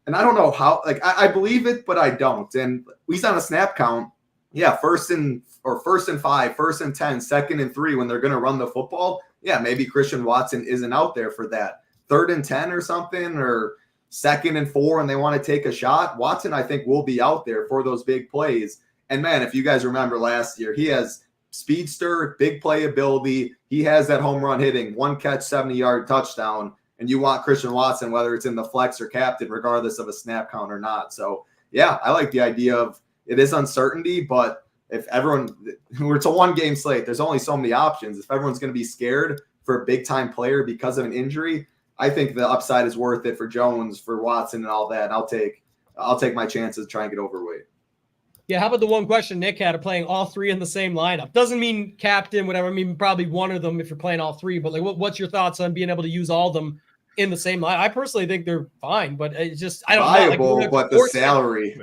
And I don't know how, like, I believe it, but I don't. And he's on a snap count. Yeah, first and 5, 1st and 10, 2nd and 3 when they're going to run the football. Yeah, maybe Christian Watson isn't out there for that. 3rd and 10 or something, or 2nd and 4 and they want to take a shot. Watson, I think, will be out there for those big plays. And man, if you guys remember last year, he has speedster, big playability. He has that home run hitting, 1 catch, 70-yard touchdown. And you want Christian Watson, whether it's in the flex or captain, regardless of a snap count or not. So yeah, I like the idea of it is uncertainty, but if it's a 1-game slate, there's only so many options. If everyone's going to be scared for a big time player because of an injury, I think the upside is worth it for Jones, for Watson, and all that. And I'll take my chances trying to get overweight. Yeah, how about the one question Nick had of playing all three in the same lineup? Doesn't mean captain, whatever. I mean, probably one of them if you're playing all three. But like, what's your thoughts on being able to use all of them in the same line? I personally think they're fine, but it's just I don't viable, know. Like, but the salary,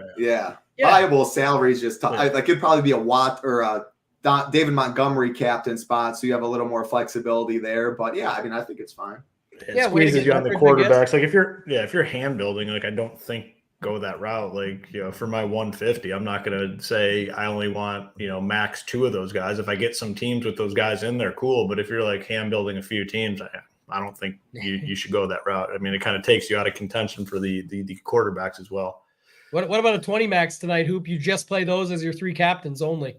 viable salary is just like it'd probably be a Watt or a David Montgomery captain spot, so you have a little more flexibility there. But yeah, I mean, I think it's fine. It squeezes you on the quarterbacks. Like if you're hand building, like I don't think go that route. Like, for my 150, I'm not going to say I only want, max 2 of those guys. If I get some teams with those guys in there, cool. But if you're like hand building a few teams, I don't think you should go that route. I mean, it kind of takes you out of contention for the quarterbacks as well. What about a 20 max tonight, Hoop? You just play those as your 3 captains only.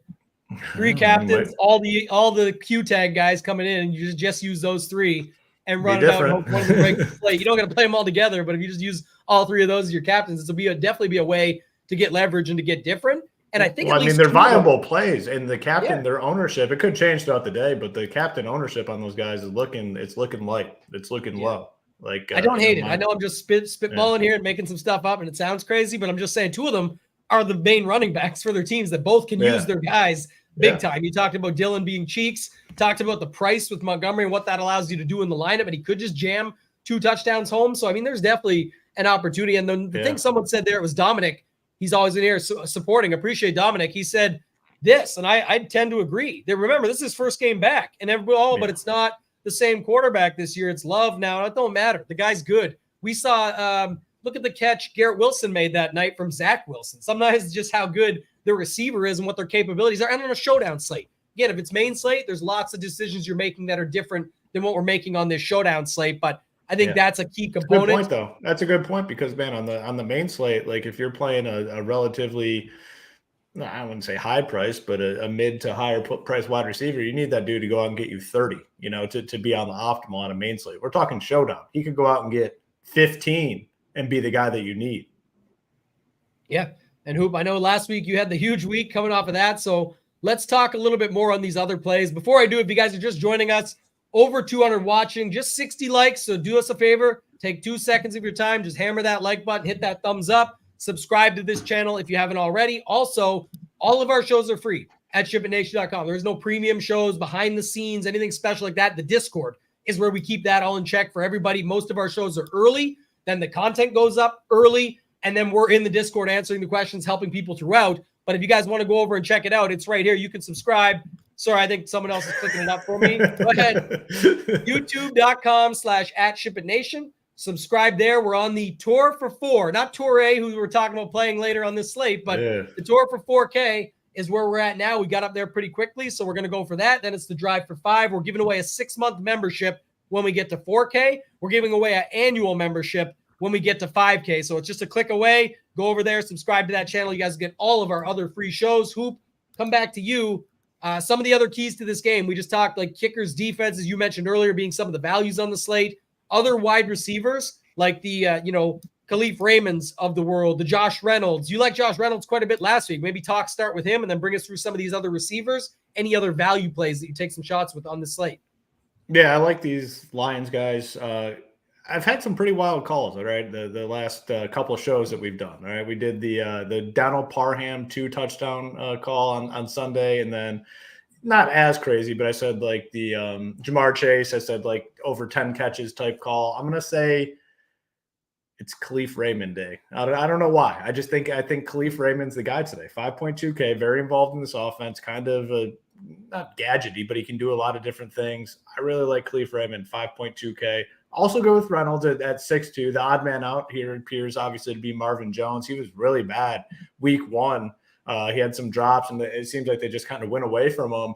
3 captains, all the Q tag guys coming in, and you just use those 3 and run it out and hope one of them breaks the play. You don't got to play them all together, but if you just use all 3 of those as your captains, this will definitely be a way to get leverage and to get different. And I think they're viable plays, and the captain, their ownership, it could change throughout the day, but the captain ownership on those guys is looking light. It's looking low. Like I don't hate it. I know I'm just spitballing here and making some stuff up, and it sounds crazy, but I'm just saying 2 of them are the main running backs for their teams that both can use their guys big time. You talked about Dillon being cheeks, talked about the price with Montgomery and what that allows you to do in the lineup, and he could just jam 2 touchdowns home. So, I mean, there's definitely an opportunity. And then the thing someone said there, it was Dominic. He's always in here supporting. Appreciate Dominic. He said this, and I tend to agree. Remember, this is his first game back, and but it's not the same quarterback this year. It's Love now. It don't matter. The guy's good. We saw look at the catch Garrett Wilson made that night from Zach Wilson. Sometimes it's just how good the receiver is and what their capabilities are. And on a showdown slate, again, if it's main slate, there's lots of decisions you're making that are different than what we're making on this showdown slate. But I think that's a key component. Good point, though. That's a good point because, man, on the main slate, like if you're playing a relatively, I wouldn't say high price, but a mid to higher price wide receiver, you need that dude to go out and get you 30, to be on the optimal on a main slate. We're talking showdown. He could go out and get 15 and be the guy that you need. Yeah. And Hoop, I know last week you had the huge week coming off of that. So let's talk a little bit more on these other plays. Before I do, if you guys are just joining us, over 200 watching, just 60 likes. So do us a favor, take 2 seconds of your time, just hammer that like button, hit that thumbs up, subscribe to this channel if you haven't already. Also, all of our shows are free at SHIPITNation.com. There is no premium shows, behind the scenes, anything special like that. The Discord is where we keep that all in check for everybody. Most of our shows are early, then the content goes up early, and then we're in the Discord answering the questions, helping people throughout. But if you guys want to go over and check it out, it's right here. You can subscribe. Sorry, I think someone else is clicking it up for me. Go ahead. YouTube.com/@ShipItNation. Subscribe there. We're on the Tour for 4, not Tour A, who we're talking about playing later on this slate, but the Tour for 4K is where we're at now. We got up there pretty quickly, so we're going to go for that. Then it's the Drive for 5. We're giving away a 6-month membership when we get to 4K. We're giving away an annual membership when we get to 5K. So it's just a click away. Go over there, subscribe to that channel. You guys get all of our other free shows. Hoop, come back to you. Some of the other keys to this game, we just talked like kickers, defenses, you mentioned earlier, being some of the values on the slate. Other wide receivers like the, Khalif Raymonds of the world, the Josh Reynolds. You like Josh Reynolds quite a bit last week. Maybe start with him and then bring us through some of these other receivers. Any other value plays that you take some shots with on the slate? Yeah, I like these Lions guys. I've had some pretty wild calls, all right, the last couple of shows that we've done, all right? We did the Donald Parham 2-touchdown call on Sunday, and then not as crazy, but I said like the Jamar Chase, I said like over 10 catches type call. I'm going to say it's Khalif Raymond day. I don't know why. I think Khalif Raymond's the guy today. 5.2K, very involved in this offense, kind of not gadgety, but he can do a lot of different things. I really like Khalif Raymond, 5.2K. Also go with Reynolds at 6'2". The odd man out here appears obviously to be Marvin Jones. He was really bad week 1. He had some drops, and it seems like they just kind of went away from him.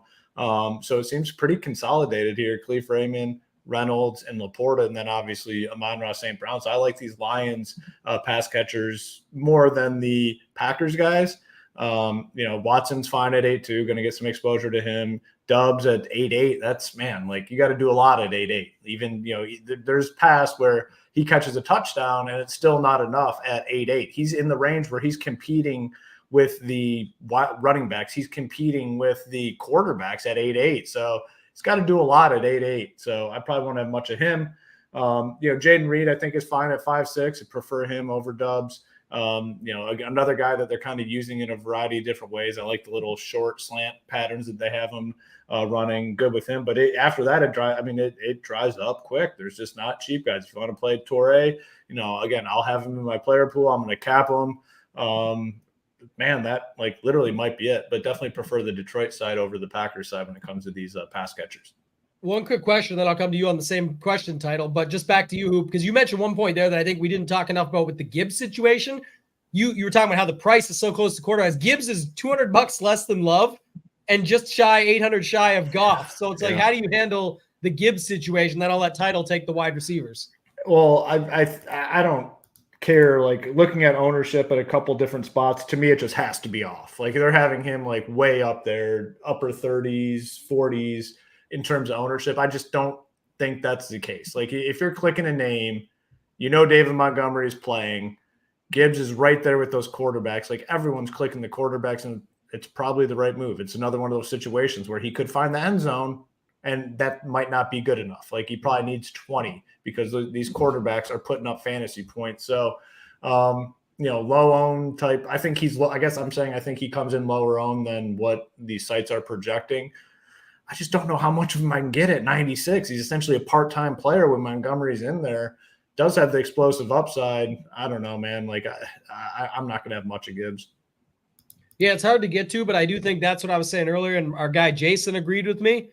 So it seems pretty consolidated here. Khalif Raymond, Reynolds, and Laporta, and then obviously Amon-Ra St. Brown. So I like these Lions pass catchers more than the Packers guys. Watson's fine at 8.2, going to get some exposure to him. Dubs at 8.8. That's, man, like you got to do a lot at 8.8. Even, there's pass where he catches a touchdown and it's still not enough at 8.8. He's in the range where he's competing with the running backs. He's competing with the quarterbacks at 8.8. So he's got to do a lot at 8.8. So I probably won't have much of him. Jaden Reed, I think, is fine at 5.6. I prefer him over Dubs. Another guy that they're kind of using in a variety of different ways. I like the little short slant patterns that they have him running. Good with him. But after that, it dries up quick. There's just not cheap guys. If you want to play Torrey, again, I'll have him in my player pool. I'm going to cap him. That like literally might be it, but definitely prefer the Detroit side over the Packers side when it comes to these pass catchers. One quick question, then I'll come to you on the same question title, but just back to you, Hoop, because you mentioned one point there that I think we didn't talk enough about with the Gibbs situation. You were talking about how the price is so close to quarterbacks. Gibbs is $200 less than Love and just 800 shy of Goff. So it's like, how do you handle the Gibbs situation? Then I'll let Title take the wide receivers. Well, I don't care. Like looking at ownership at a couple different spots, to me, it just has to be off. Like they're having him like way up there, upper 30s, 40s. In terms of ownership, I just don't think that's the case. Like if you're clicking a name, David Montgomery's playing, Gibbs is right there with those quarterbacks. Like everyone's clicking the quarterbacks, and it's probably the right move. It's another one of those situations where he could find the end zone, and that might not be good enough. Like he probably needs 20 because these quarterbacks are putting up fantasy points. So, low own type. I think I think he comes in lower owned than what these sites are projecting. I just don't know how much of him I can get at 96. He's essentially a part-time player when Montgomery's in there. Does have the explosive upside. I don't know, man. Like I'm not going to have much of Gibbs. Yeah, it's hard to get to, but I do think that's what I was saying earlier. And our guy Jason agreed with me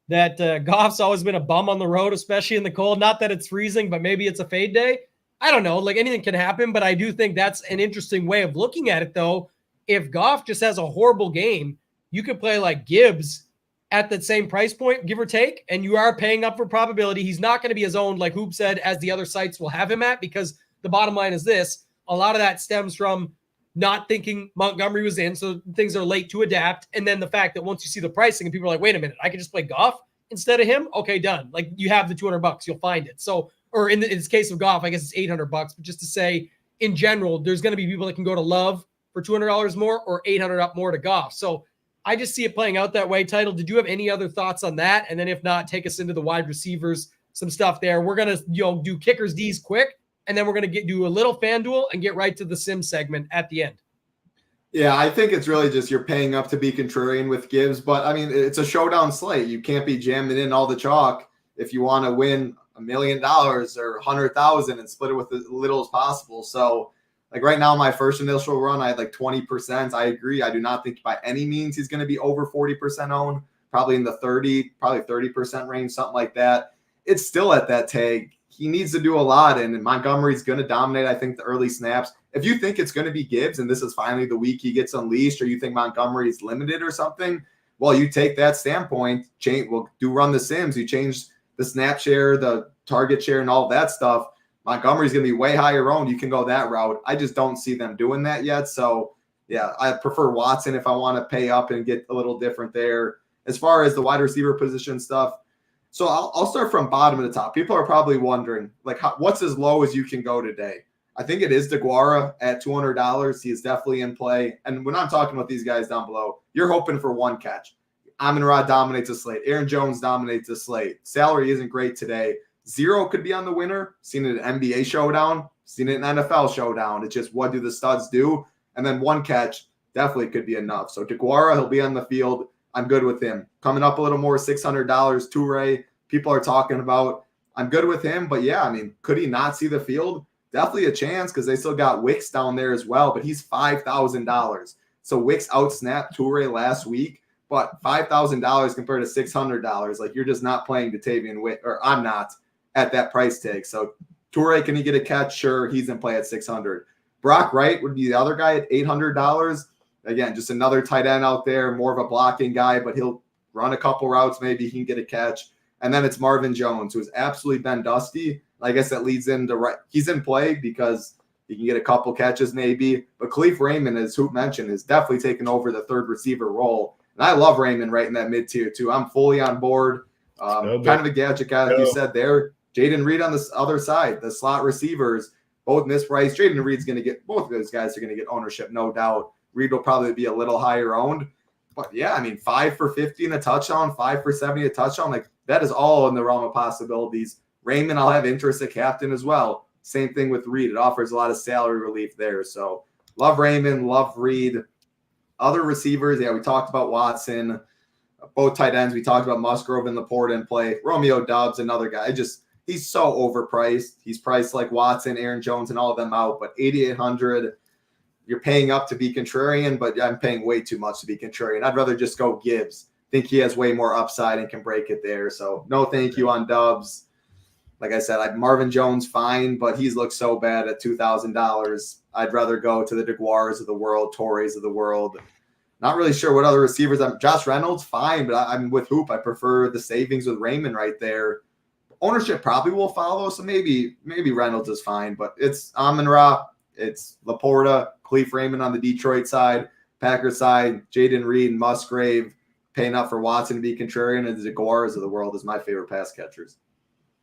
that Goff's always been a bum on the road, especially in the cold. Not that it's freezing, but maybe it's a fade day. I don't know. Like anything can happen, but I do think that's an interesting way of looking at it, though. If Goff just has a horrible game, you could play like Gibbs at that same price point, give or take, and you are paying up for probability. He's not going to be as owned, like Hoop said, as the other sites will have him at, because the bottom line is this. A lot of that stems from not thinking Montgomery was in, so things are late to adapt, and then the fact that once you see the pricing and people are like, wait a minute, I can just play Goff instead of him? Okay, done. Like you have the $200, you'll find it. So or in this case of golf, I guess it's $800, but just to say in general, there's going to be people that can go to Love for $200 more or 800 up more to Goff. So I just see it playing out that way. Title, did you have any other thoughts on that? And then if not, take us into the wide receivers, some stuff there. We're going to do kickers, D's quick, and then we're going to do a little FanDuel and get right to the sim segment at the end. Yeah, I think it's really just you're paying up to be contrarian with Gibbs. But, I mean, it's a showdown slate. You can't be jamming in all the chalk if you want to win $1 million or 100,000 and split it with as little as possible. So, like right now, my first initial run, I had like 20%. I agree. I do not think by any means he's going to be over 40% owned, probably in the 30% range, something like that. It's still at that tag. He needs to do a lot, and Montgomery's going to dominate, I think, the early snaps. If you think it's going to be Gibbs and this is finally the week he gets unleashed, or you think Montgomery is limited or something, well, you take that standpoint, run the sims. You change the snap share, the target share, and all that stuff. Montgomery's going to be way higher owned. You can go that route. I just don't see them doing that yet. So, yeah, I prefer Watson if I want to pay up and get a little different there. As far as the wide receiver position stuff, so I'll start from bottom to the top. People are probably wondering, like, what's as low as you can go today? I think it is DeGuara at $200. He is definitely in play. And when I'm talking about these guys down below, you're hoping for one catch. Amon-Ra dominates the slate. Aaron Jones dominates the slate. Salary isn't great today. 0 could be on the winner. Seen it in NBA Showdown. Seen it in NFL Showdown. It's just what do the studs do? And then one catch definitely could be enough. So DeGuara, he'll be on the field. I'm good with him. Coming up a little more, $600. Toure, people are talking about. I'm good with him. But, yeah, I mean, could he not see the field? Definitely a chance because they still got Wicks down there as well. But he's $5,000. So Wicks outsnapped Toure last week. But $5,000 compared to $600, like you're just not playing Datavian Wick, or I'm not at that price tag. So Toure, can he get a catch? Sure, he's in play at $600. Brock Wright would be the other guy at $800. Again, just another tight end out there, more of a blocking guy, but he'll run a couple routes. Maybe he can get a catch. And then it's Marvin Jones, who's absolutely been dusty. I guess that leads into right. He's in play because he can get a couple catches maybe. But Khalif Raymond, as Hoop mentioned, is definitely taking over the third receiver role. And I love Raymond right in that mid-tier, too. I'm fully on board. Kind of a gadget guy, like you said there. Jaden Reed on the other side, the slot receivers, both mispriced. Jaden Reed's going to get – both of those guys are going to get ownership, no doubt. Reed will probably be a little higher owned. But, yeah, I mean, 5 for 50 in a touchdown, 5 for 70 a touchdown. Like, that is all in the realm of possibilities. Raymond, I'll have interest at captain as well. Same thing with Reed. It offers a lot of salary relief there. So, love Raymond, love Reed. Other receivers, yeah, we talked about Watson, both tight ends. We talked about Musgrove and Laporta in play. Romeo Doubs, another guy. He's so overpriced. He's priced like Watson, Aaron Jones, and all of them out. But $8,800, you're paying up to be contrarian, but I'm paying way too much to be contrarian. I'd rather just go Gibbs. Think he has way more upside and can break it there. So no thank you on Doubs. Like I said, Marvin Jones, fine, but he's looked so bad at $2,000. I'd rather go to the DeGuaras of the world, Torres of the world. Not really sure what other receivers. Josh Reynolds, fine, but I'm with Hoop. I prefer the savings with Raymond right there. Ownership probably will follow, so maybe Reynolds is fine, but it's Amon-Ra, it's Laporta, Khalif Raymond on the Detroit side, Packers side, Jaden Reed, Musgrave, paying up for Watson to be contrarian, and the DeGuaras of the world is my favorite pass catchers.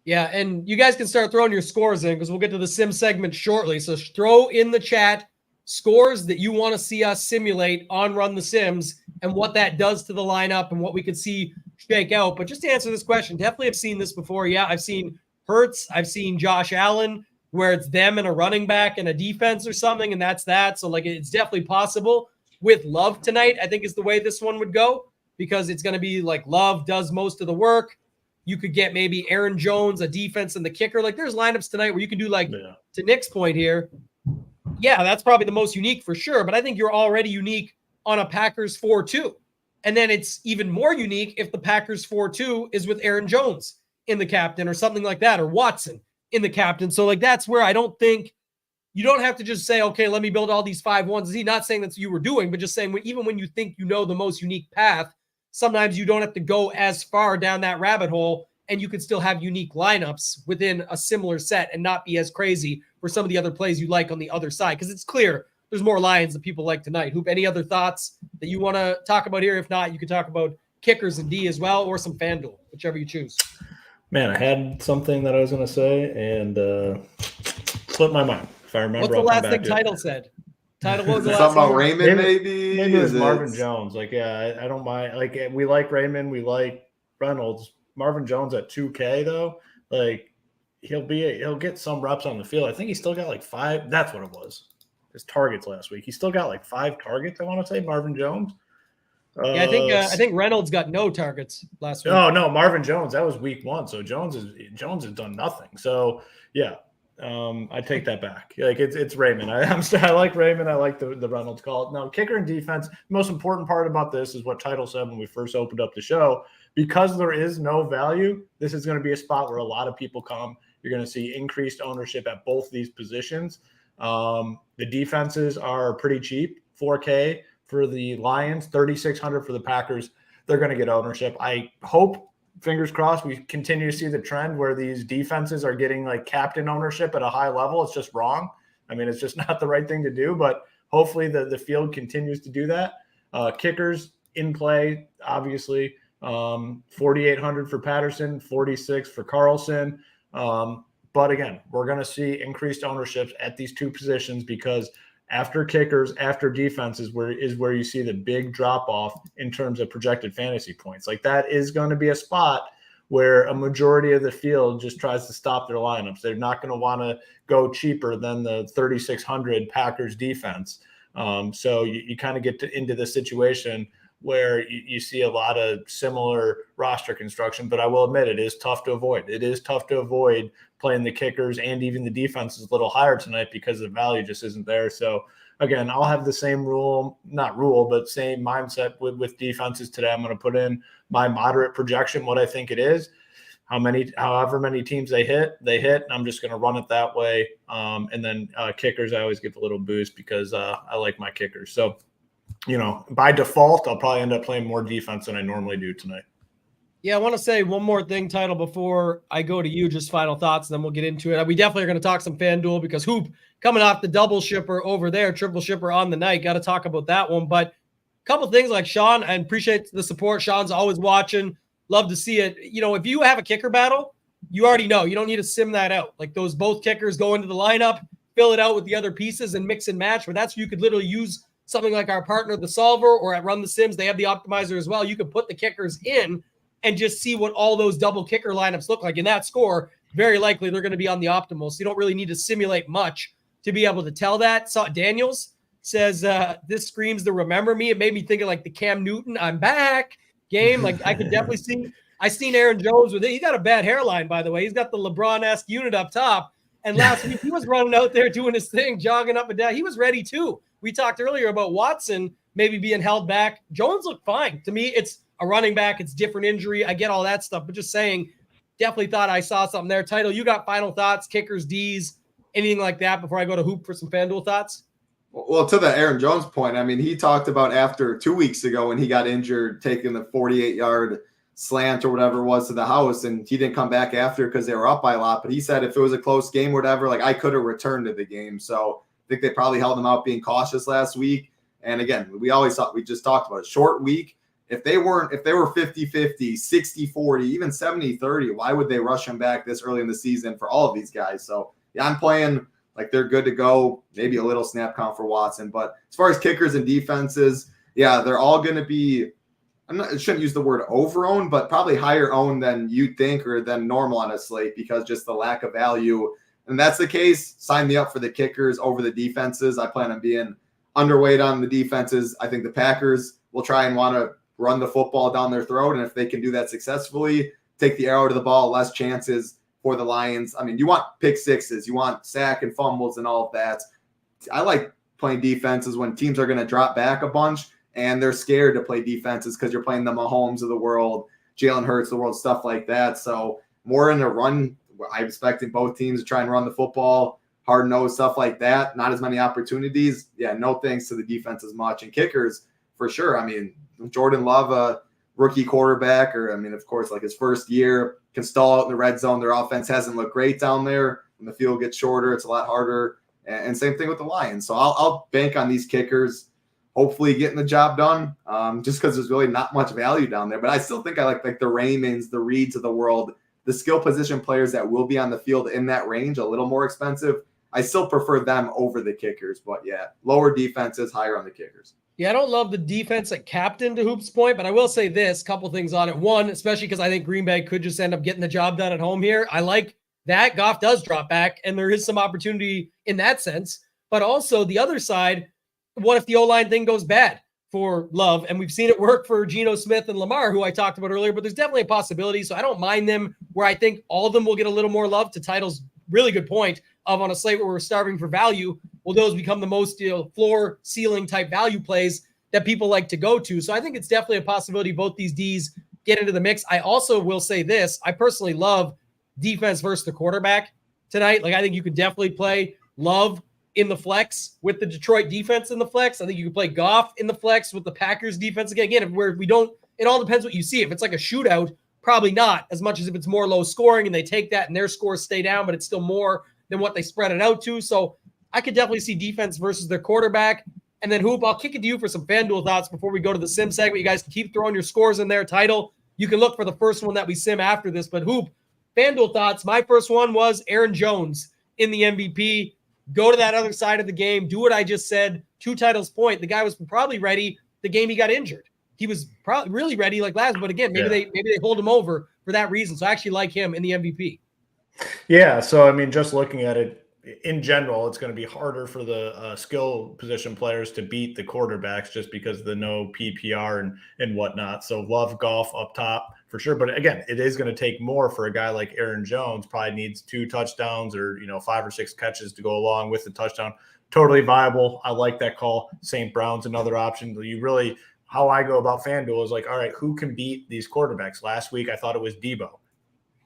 Yeah, and you guys can start throwing your scores in because we'll get to the sim segment shortly. So throw in the chat scores that you want to see us simulate on Run the Sims and what that does to the lineup and what we could see shake out. But just to answer this question, definitely have seen this before. Yeah, I've seen Hurts. I've seen Josh Allen where it's them and a running back and a defense or something, and that's that. So, like, it's definitely possible. With Love tonight, I think is the way this one would go because it's going to be like Love does most of the work. You could get maybe Aaron Jones, a defense, and the kicker. Like, there's lineups tonight where you can do, like, to Nick's point here, yeah, that's probably the most unique for sure. But I think you're already unique on a Packers 4-2. And then it's even more unique if the Packers 4-2 is with Aaron Jones in the captain or something like that, or Watson in the captain. So, like, that's where I don't think you don't have to just say, okay, let me build all these 5-1s. He's not saying that's what you were doing, but just saying even when you think you know the most unique path, sometimes you don't have to go as far down that rabbit hole, and you could still have unique lineups within a similar set and not be as crazy for some of the other plays you like on the other side. Because it's clear there's more Lions that people like tonight. Hoop, any other thoughts that you want to talk about here? If not, you can talk about kickers and D as well, or some FanDuel, whichever you choose. Man, I had something that I was going to say and slipped my mind. If I remember, what's the last thing Title said? Title, what was the last something about thing? Raymond, maybe? Maybe it was Marvin Jones. Like, yeah, I don't mind. Like, we like Raymond, we like Reynolds. Marvin Jones at 2K though, like he'll get some reps on the field. I think he still got like 5. That's what it was. His targets last week. He still got like 5 targets. I want to say Marvin Jones. Yeah, I think Reynolds got no targets last week. Oh no, Marvin Jones. That was week 1. So Jones has done nothing. So yeah, I take that back. Like it's Raymond. I like Raymond. I like the Reynolds call. Now kicker and defense. The most important part about this is what Title said when we first opened up the show. Because there is no value, this is going to be a spot where a lot of people come. You're going to see increased ownership at both these positions. The defenses are pretty cheap, 4K for the Lions, 3,600 for the Packers. They're going to get ownership. I hope, fingers crossed, we continue to see the trend where these defenses are getting like captain ownership at a high level. It's just wrong. I mean, it's just not the right thing to do, but hopefully the field continues to do that. Kickers in play, obviously. 4,800 for Patterson, 46 for Carlson. But again, we're going to see increased ownerships at these two positions because after kickers, after defenses, where you see the big drop off in terms of projected fantasy points. Like that is going to be a spot where a majority of the field just tries to stop their lineups. They're not going to want to go cheaper than the 3,600 Packers defense. So you kind of get into this situation where you see a lot of similar roster construction, but I will admit it is tough to avoid. It is tough to avoid playing the kickers and even the defense is a little higher tonight because the value just isn't there. So again, I'll have the same same mindset with defenses today. I'm going to put in my moderate projection, what I think it is, however many teams they hit, and I'm just going to run it that way. And then kickers, I always give a little boost because I like my kickers. So, by default, I'll probably end up playing more defense than I normally do tonight. Yeah, I want to say one more thing, Title, before I go to you, just final thoughts, and then we'll get into it. We definitely are going to talk some FanDuel because Hoop coming off the double shipper over there, triple shipper on the night. Got to talk about that one. But a couple things like Sean, I appreciate the support. Sean's always watching. Love to see it. If you have a kicker battle, you already know. You don't need to sim that out. Like those both kickers go into the lineup, fill it out with the other pieces and mix and match. But that's where you could literally use something like our partner, the Solver, or at Run the Sims, they have the optimizer as well. You can put the kickers in and just see what all those double kicker lineups look like. In that score, very likely they're going to be on the optimal. So you don't really need to simulate much to be able to tell that. So Daniels says, this screams the remember me. It made me think of like the Cam Newton, I'm back game. Like I could definitely see, I seen Aaron Jones with it. He's got a bad hairline, by the way. He's got the LeBron-esque unit up top. And last week he was running out there doing his thing, jogging up and down. He was ready too. We talked earlier about Watson maybe being held back. Jones looked fine. To me, it's a running back. It's different injury. I get all that stuff, but just saying, definitely thought I saw something there. Title, you got final thoughts, kickers, Ds, anything like that before I go to Hoop for some FanDuel thoughts? Well, to the Aaron Jones point, I mean, he talked about after 2 weeks ago when he got injured, taking the 48-yard slant or whatever it was to the house, and he didn't come back after because they were up by a lot. But he said if it was a close game or whatever, like I could have returned to the game. So I think they probably held him out being cautious last week. And again, we just talked about a short week. If they were 50-50, 60-40, even 70-30, why would they rush him back this early in the season for all of these guys? So yeah, I'm playing like they're good to go, maybe a little snap count for Watson. But as far as kickers and defenses, yeah, they're all going to be, I shouldn't use the word over-owned, but probably higher owned than you'd think or than normal on a slate because just the lack of value. And that's the case. Sign me up for the kickers over the defenses. I plan on being underweight on the defenses. I think the Packers will try and want to run the football down their throat. And if they can do that successfully, take the arrow to the ball, less chances for the Lions. I mean, you want pick sixes, you want sack and fumbles and all of that. I like playing defenses when teams are going to drop back a bunch and they're scared to play defenses because you're playing the Mahomes of the world, Jalen Hurts of the world, stuff like that. So more in the run, I'm expecting both teams to try and run the football, hard-nosed stuff like that. Not as many opportunities. Yeah, no thanks to the defense as much. And kickers, for sure. I mean, Jordan Love, a rookie quarterback, or, I mean, of course, like his first year, can stall out in the red zone. Their offense hasn't looked great down there. When the field gets shorter, it's a lot harder. And same thing with the Lions. So I'll bank on these kickers, hopefully getting the job done, just because there's really not much value down there. But I still think I like the Raymonds, the Reeds of the world the skill position players that will be on the field in that range, a little more expensive, I still prefer them over the kickers. But yeah, lower defenses, higher on the kickers. Yeah, I don't love the defense at captain, to Hoop's point, but I will say this, couple things on it. One, especially because I think Green Bay could just end up getting the job done at home here. I like that Goff does drop back, and there is some opportunity in that sense. But also the other side, what if the O-line thing goes bad for Love? And we've seen it work for Geno Smith and Lamar, who I talked about earlier, but there's definitely a possibility. So I don't mind them where I think all of them will get a little more love. To Title's really good point of on a slate where we're starving for value, will those become the most floor ceiling type value plays that people like to go to? So I think it's definitely a possibility both these Ds get into the mix. I also will say this. I personally love defense versus the quarterback tonight. Like, I think you could definitely play Love in the flex with the Detroit defense in the flex. I think you could play Goff in the flex with the Packers defense. Again, where we don't, it all depends what you see. If it's like a shootout, probably not as much as if it's more low scoring and they take that and their scores stay down, but it's still more than what they spread it out to. So I could definitely see defense versus their quarterback. And then Hoop, I'll kick it to you for some FanDuel thoughts before we go to the sim segment. You guys can keep throwing your scores in there. Title, you can look for the first one that we sim after this. But Hoop, FanDuel thoughts. My first one was Aaron Jones in the MVP. Go to that other side of the game. Do what I just said. To Title's point, the guy was probably ready the game he got injured. He was probably really ready like last, but again, maybe they hold him over for that reason. So I actually like him in the MVP. Yeah. So, I mean, just looking at it in general, it's going to be harder for the skill position players to beat the quarterbacks just because of the no PPR and whatnot. So Love, Goff up top for sure. But again, it is going to take more for a guy like Aaron Jones. Probably needs 2 touchdowns or, 5 or 6 catches to go along with the touchdown. Totally viable. I like that call. St. Brown's another option. How I go about FanDuel is like, all right, who can beat these quarterbacks? Last week, I thought it was Debo.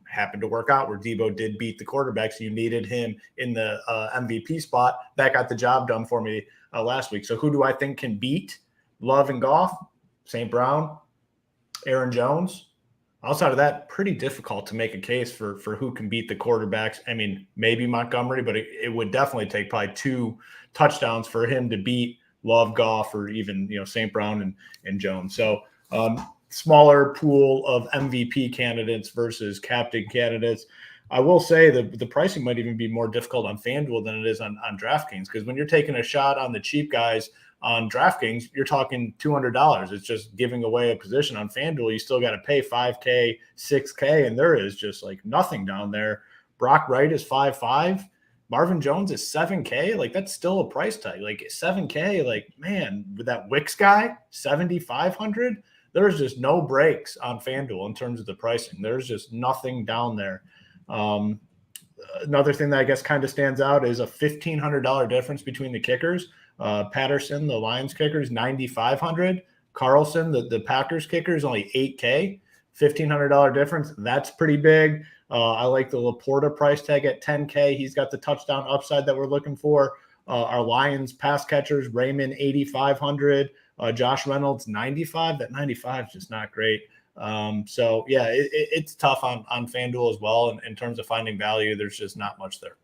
Happened to work out where Debo did beat the quarterback, so you needed him in the MVP spot. That got the job done for me last week. So who do I think can beat Love and Goff? St. Brown, Aaron Jones. Outside of that, pretty difficult to make a case for who can beat the quarterbacks. I mean, maybe Montgomery, but it would definitely take probably 2 touchdowns for him to beat Love, Goff, or even St. Brown and Jones. So smaller pool of MVP candidates versus captain candidates. I will say that the pricing might even be more difficult on FanDuel than it is on DraftKings, because when you're taking a shot on the cheap guys on DraftKings, you're talking $200. It's just giving away a position. On FanDuel, you still got to pay $5K, $6K, and there is just like nothing down there. Brock Wright is 5.5. Marvin Jones is 7K. Like, that's still a price tag. Like 7K, like, man, with that Wicks guy, 7,500. There's just no breaks on FanDuel in terms of the pricing. There's just nothing down there. Another thing that I guess kind of stands out is a $1,500 difference between the kickers. Patterson, the Lions kicker, is $9,500. Carlson, the Packers kicker, is only $8K. $1,500 difference. That's pretty big. I like the Laporta price tag at $10K. He's got the touchdown upside that we're looking for. Our Lions pass catchers, Raymond, $8,500. Josh Reynolds, $95. That $95 is just not great. So yeah, it's tough on FanDuel as well. In terms of finding value, there's just not much there.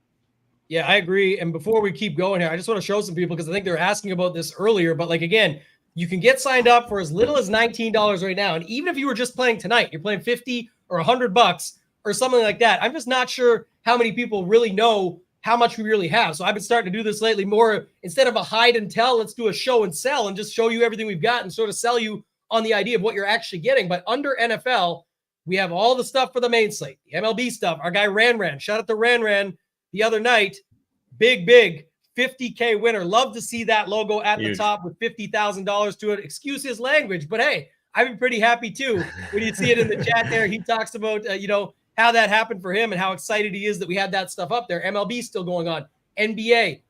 Yeah, I agree. And before we keep going here, I just want to show some people, because I think they're asking about this earlier, but like, again, you can get signed up for as little as $19 right now. And even if you were just playing tonight, you're playing 50 or $100 or something like that. I'm just not sure how many people really know how much we really have. So I've been starting to do this lately more. Instead of a hide and tell, let's do a show and sell and just show you everything we've got and sort of sell you on the idea of what you're actually getting. But under NFL, we have all the stuff for the main slate, the MLB stuff. Our guy Ran, shout out to Ran the other night. Big 50K winner. Love to see that logo at the top with $50,000 to it. Excuse his language, but hey, I've been pretty happy too. When you see it in the chat there, he talks about, how that happened for him and how excited he is that we had that stuff up there. MLB still going on. NBA,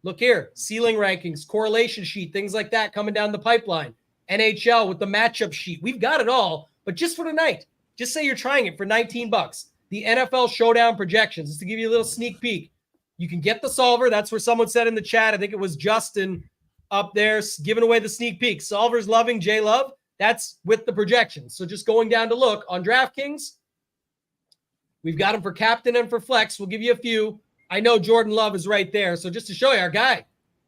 look here, ceiling rankings, correlation sheet, things like that coming down the pipeline. NHL with the matchup sheet. We've got it all, but just for tonight, just say you're trying it for $19. The NFL Showdown projections, just to give you a little sneak peek. You can get the solver. That's where someone said in the chat, I think it was Justin up there, giving away the sneak peek. Solver's loving J Love. That's with the projections. So just going down to look on DraftKings, we've got them for captain and for flex. We'll give you a few. I know Jordan Love is right there. So just to show you, our guy,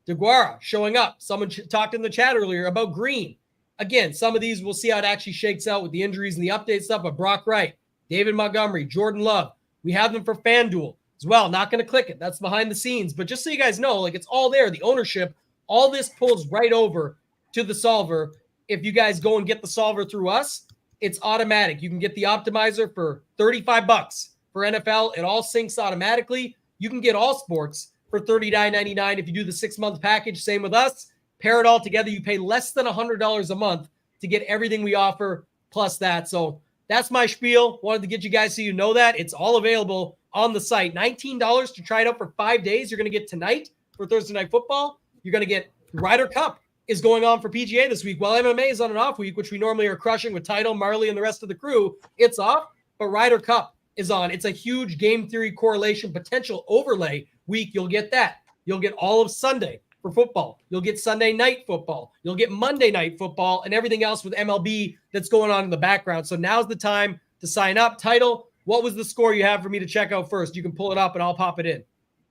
DeGuara, showing up. Someone talked in the chat earlier about Green. Again, some of these, we'll see how it actually shakes out with the injuries and the update stuff, but Brock Wright, David Montgomery, Jordan Love. We have them for FanDuel as well. Not going to click it. That's behind the scenes. But just so you guys know, like it's all there. The ownership, all this pulls right over to the solver. If you guys go and get the solver through us, it's automatic. You can get the optimizer for $35 for NFL. It all syncs automatically. You can get all sports for $39.99 if you do the 6-month package. Same with us. Pair it all together. You pay less than $100 a month to get everything we offer plus that. So that's my spiel. Wanted to get you guys so you know that. It's all available on the site. $19 to try it out for 5 days. You're going to get tonight for Thursday Night Football. You're going to get Ryder Cup is going on for PGA this week. While MMA is on an off week, which we normally are crushing with Title, Marley, and the rest of the crew, it's off, but Ryder Cup is on. It's a huge game theory correlation potential overlay week. You'll get that. You'll get all of Sunday for football. You'll get Sunday night football. You'll get Monday night football and everything else with MLB that's going on in the background. So now's the time to sign up. Title, what was the score you have for me to check out first? You can pull it up and I'll pop it in.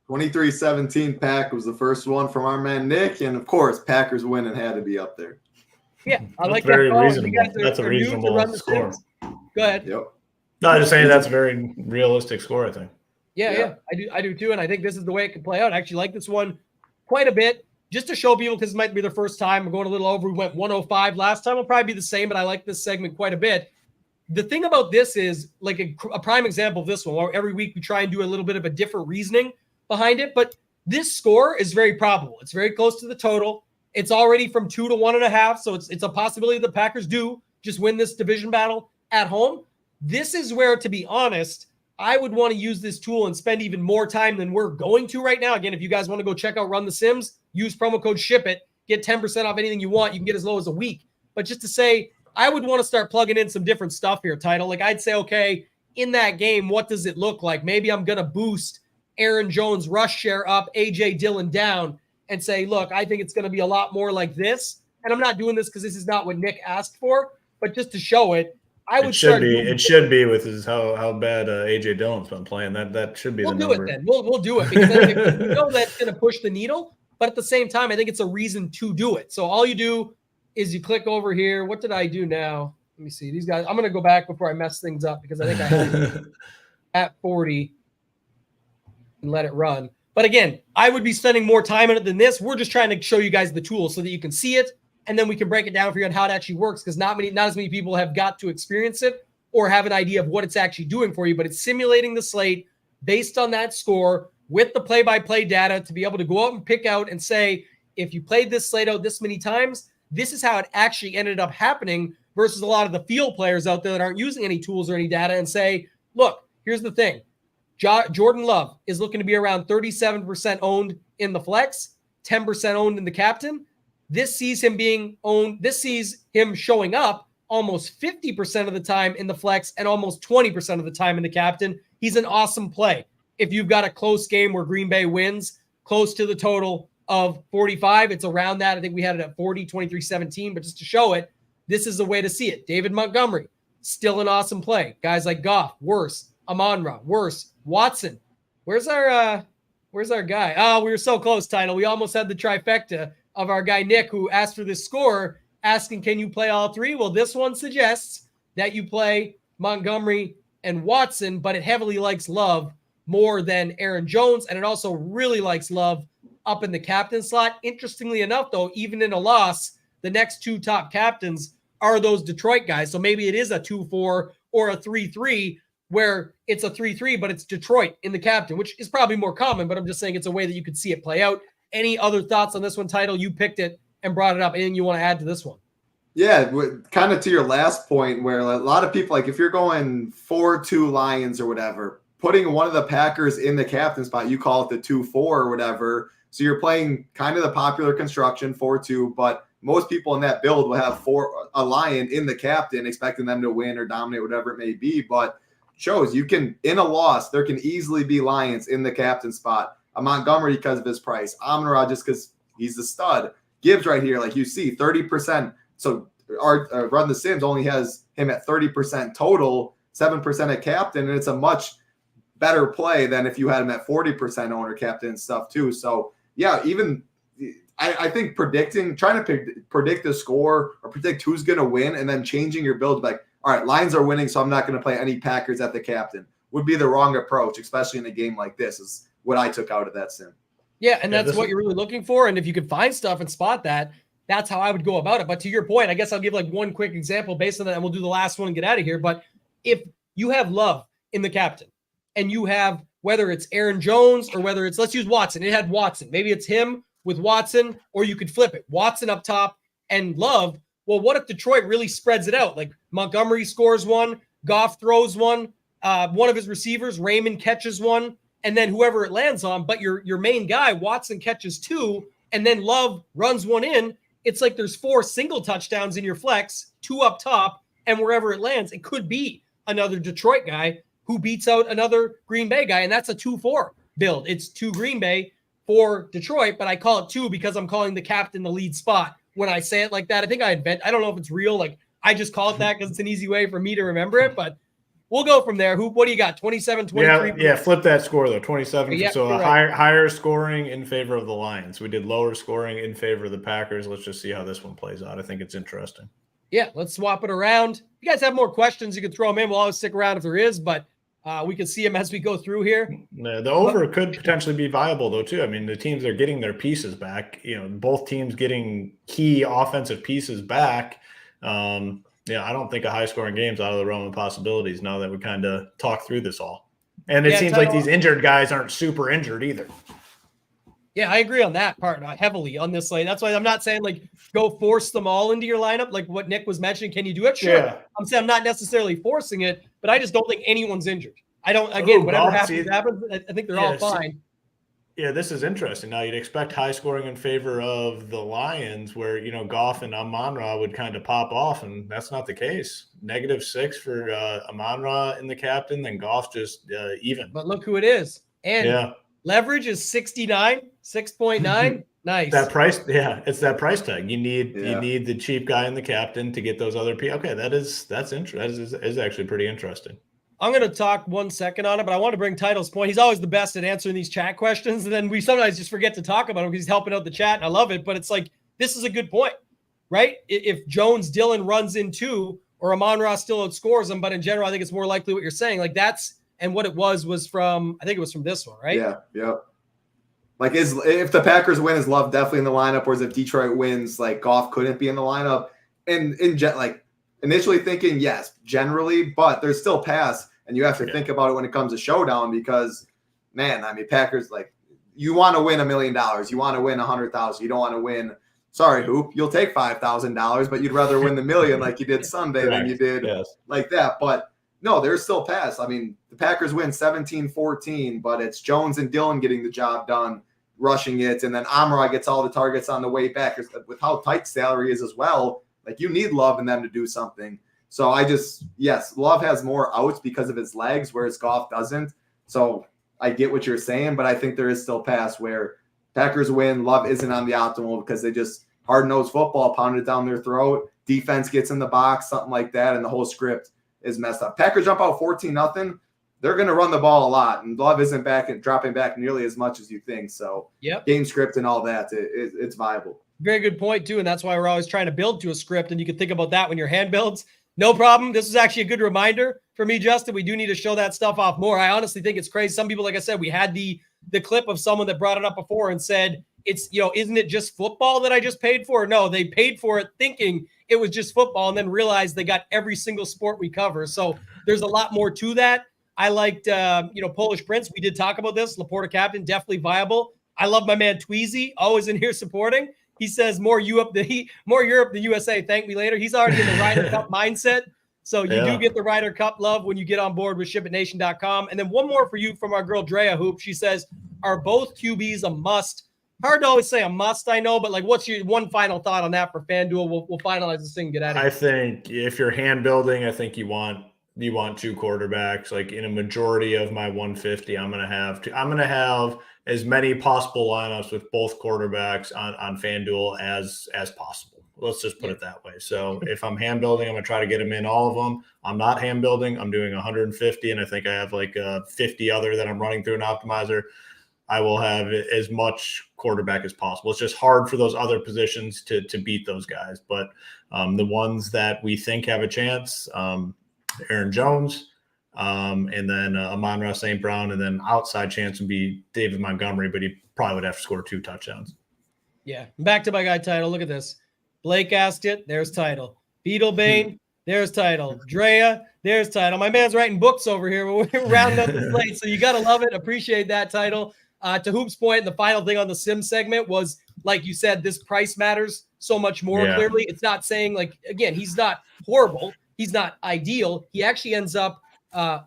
23-17 Pack was the first one from our man Nick, and of course Packers winning had to be up there. Yeah, I like very that call. reasonable. That's a reasonable score. Go ahead. Yep. No, I'm just saying that's a very realistic score, I think. Yeah, I do too, and I think this is the way it can play out. I actually like this one quite a bit, just to show people because it might be their first time. We're going a little over. We went 105 last time. It'll probably be the same, but I like this segment quite a bit. The thing about this is like a prime example of this one, where every week we try and do a little bit of a different reasoning behind it, but this score is very probable. It's very close to the total. It's already from 2 to 1.5, so it's a possibility the Packers do just win this division battle at home. This is where, to be honest, I would want to use this tool and spend even more time than we're going to right now. Again, if you guys want to go check out Run the Sims, use promo code SHIPIT, get 10% off anything you want. You can get as low as a week. But just to say, I would want to start plugging in some different stuff here, Title. Like I'd say, okay, in that game, what does it look like? Maybe I'm going to boost Aaron Jones rush share up, A.J. Dillon down, and say, look, I think it's going to be a lot more like this. And I'm not doing this because this is not what Nick asked for, but just to show it, I would It should be with how bad A.J. Dillon's been playing. That should be the number. We'll do it then. We'll do it because then we know that's going to push the needle. But at the same time, I think it's a reason to do it. So all you do is you click over here. What did I do now? Let me see. These guys, I'm going to go back before I mess things up because I think I had it at 40 and let it run. But again, I would be spending more time on it than this. We're just trying to show you guys the tool so that you can see it, and then we can break it down for you on how it actually works because not as many people have got to experience it or have an idea of what it's actually doing for you. But it's simulating the slate based on that score with the play-by-play data to be able to go out and pick out and say, if you played this slate out this many times, this is how it actually ended up happening versus a lot of the field players out there that aren't using any tools or any data and say, look, here's the thing. Jordan Love is looking to be around 37% owned in the flex, 10% owned in the captain. This sees him being owned. This sees him showing up almost 50% of the time in the flex and almost 20% of the time in the captain. He's an awesome play. If you've got a close game where Green Bay wins close to the total of 45, it's around that. I think we had it at 40, 23-17, but just to show it, this is the way to see it. David Montgomery, still an awesome play. Guys like Goff, worse. Amon-Ra, worse. Watson, where's our guy? Oh, we were so close, Title. We almost had the trifecta of our guy Nick, who asked for this score, asking, can you play all three? Well, this one suggests that you play Montgomery and Watson, but it heavily likes Love more than Aaron Jones, and it also really likes Love up in the captain slot. Interestingly enough, though, even in a loss, the next two top captains are those Detroit guys. So maybe it is a 2-4 or a 3-3, where it's a 3-3, but it's Detroit in the captain, which is probably more common, but I'm just saying it's a way that you could see it play out. Any other thoughts on this one, Title? You picked it and brought it up. Anything you want to add to this one? Yeah, kind of to your last point where a lot of people, like if you're going 4-2 Lions or whatever, putting one of the Packers in the captain spot, you call it the 2-4 or whatever. So you're playing kind of the popular construction 4-2, but most people in that build will have a Lion in the captain, expecting them to win or dominate, whatever it may be. But shows you can, in a loss, there can easily be Lions in the captain spot. A Montgomery because of his price. Amon-Ra just because he's the stud. Gibbs right here, like you see, 30%. So our Run the Sims only has him at 30% total, 7% at captain, and it's a much better play than if you had him at 40% owner captain and stuff too. So yeah, even I think trying to predict the score or predict who's going to win and then changing your build, like, all right, Lions are winning, so I'm not going to play any Packers at the captain, would be the wrong approach, especially in a game like this, is what I took out of that sim. Yeah, and that's what you're really looking for. And if you can find stuff and spot that, that's how I would go about it. But to your point, I guess I'll give like one quick example based on that, and we'll do the last one and get out of here. But if you have Love in the captain, and you have, whether it's Aaron Jones or whether it's, let's use Watson. It had Watson. Maybe it's him with Watson, or you could flip it. Watson up top and Love. Well, what if Detroit really spreads it out? Like Montgomery scores one, Goff throws one of his receivers, Raymond catches one, and then whoever it lands on, but your main guy, Watson, catches two, and then Love runs one in. It's like there's 4 single touchdowns in your flex, 2 up top, and wherever it lands, it could be another Detroit guy who beats out another Green Bay guy, and that's a 2-4 build. It's 2 Green Bay, 4 Detroit, but I call it 2 because I'm calling the captain the lead spot. When I say it like that, I think I don't know if it's real. Like, I just call it that because it's an easy way for me to remember it, but we'll go from there. What do you got? 27, 23? Yeah, flip that score, though. 27. Yeah, so right. higher scoring in favor of the Lions. We did lower scoring in favor of the Packers. Let's just see how this one plays out. I think it's interesting. Yeah, let's swap it around. If you guys have more questions, you can throw them in. We'll always stick around if there is, but we can see them as we go through here. The over could potentially be viable, though, too. I mean, the teams are getting their pieces back. Both teams getting key offensive pieces back. I don't think a high-scoring game's out of the realm of possibilities now that we kind of talk through this all. And it seems like these injured guys aren't super injured either. Yeah, I agree on that part heavily on this slate. That's why I'm not saying, like, go force them all into your lineup, like what Nick was mentioning. Can you do it? Sure. Yeah. I'm saying I'm not necessarily forcing it, but I just don't think anyone's injured. I don't, again, whatever happens. I think they're all fine. Yeah, this is interesting. Now, you'd expect high scoring in favor of the Lions where, Goff and Amon-Ra would kind of pop off, and that's not the case. -6 for Amon-Ra in the captain, then Goff just even. But look who it is. And leverage is 69, 6.9. Nice. That price, it's that price tag. You need the cheap guy in the captain to get those other people. Okay, that's interesting. That is actually pretty interesting. I'm going to talk 1 second on it, but I want to bring Title's point. He's always the best at answering these chat questions, and then we sometimes just forget to talk about him because he's helping out the chat, and I love it. But it's like, this is a good point, right? If Jones, Dillon runs in 2, or Amon-Ra still outscores him, but in general, I think it's more likely what you're saying. Like and what it was from, I think it was from this one, right? Yeah. Like, if the Packers win, is Love definitely in the lineup, whereas if Detroit wins, like, Goff couldn't be in the lineup? And initially thinking, yes, generally, but there's still pass. And you have to think about it when it comes to showdown because, man, I mean, Packers, like, you want to win $1 million. You want to win 100,000. You don't want to win, sorry, Hoop, you'll take $5,000, but you'd rather win the million like you did Sunday than you did like that. But no, there's still pass. I mean, the Packers win 17-14, but it's Jones and Dillon getting the job done, rushing it. And then Amon-Ra gets all the targets on the way back. With how tight salary is as well, like, you need Love in them to do something. So Love has more outs because of his legs, whereas Goff doesn't. So I get what you're saying, but I think there is still pass where Packers win. Love isn't on the optimal because they just hard-nosed football, pounded down their throat. Defense gets in the box, something like that, and the whole script is messed up. Packers jump out 14-0. They're going to run the ball a lot, and Love isn't back and dropping back nearly as much as you think. So game script and all that, it's viable. Very good point, too, and that's why we're always trying to build to a script, and you can think about that when your hand builds. No problem. This is actually a good reminder for me, Justin. We do need to show that stuff off more. I honestly think it's crazy. Some people, like I said, we had the clip of someone that brought it up before and said, it's, isn't it just football that I just paid for? No, they paid for it thinking it was just football and then realized they got every single sport we cover. So there's a lot more to that. I liked, Polish Prince. We did talk about this. Laporta captain, definitely viable. I love my man Tweezy, always in here supporting. He says more Europe than USA. Thank me later. He's already in the Ryder Cup mindset. So you do get the Ryder Cup love when you get on board with ShipItNation.com. And then one more for you from our girl Drea Hoop. She says, are both QBs a must? Hard to always say a must, I know, but like, what's your one final thought on that for FanDuel? We'll finalize this thing and get out of here. I think if you're hand building, I think you want 2 quarterbacks. Like, in a majority of my 150, I'm going to have as many possible lineups with both quarterbacks on FanDuel as possible. Let's just put it that way. So if I'm hand building, I'm going to try to get them in all of them. I'm not hand building. I'm doing 150, and I think I have like 50 other that I'm running through an optimizer. I will have as much quarterback as possible. It's just hard for those other positions to beat those guys. But the ones that we think have a chance, Aaron Jones, and then Amon-Ra St. Brown, and then outside chance would be David Montgomery, but he probably would have to score 2 touchdowns. Yeah. Back to my guy title. Look at this. Blake asked it. There's title. Beetlebane. There's title. Drea. There's title. My man's writing books over here. We're rounding up the slate. So you got to love it. Appreciate that title. To Hoop's point, the final thing on the sim segment was, like you said, this price matters so much more. Yeah. Clearly. It's not saying, like, again, he's not horrible. He's not ideal. He actually ends up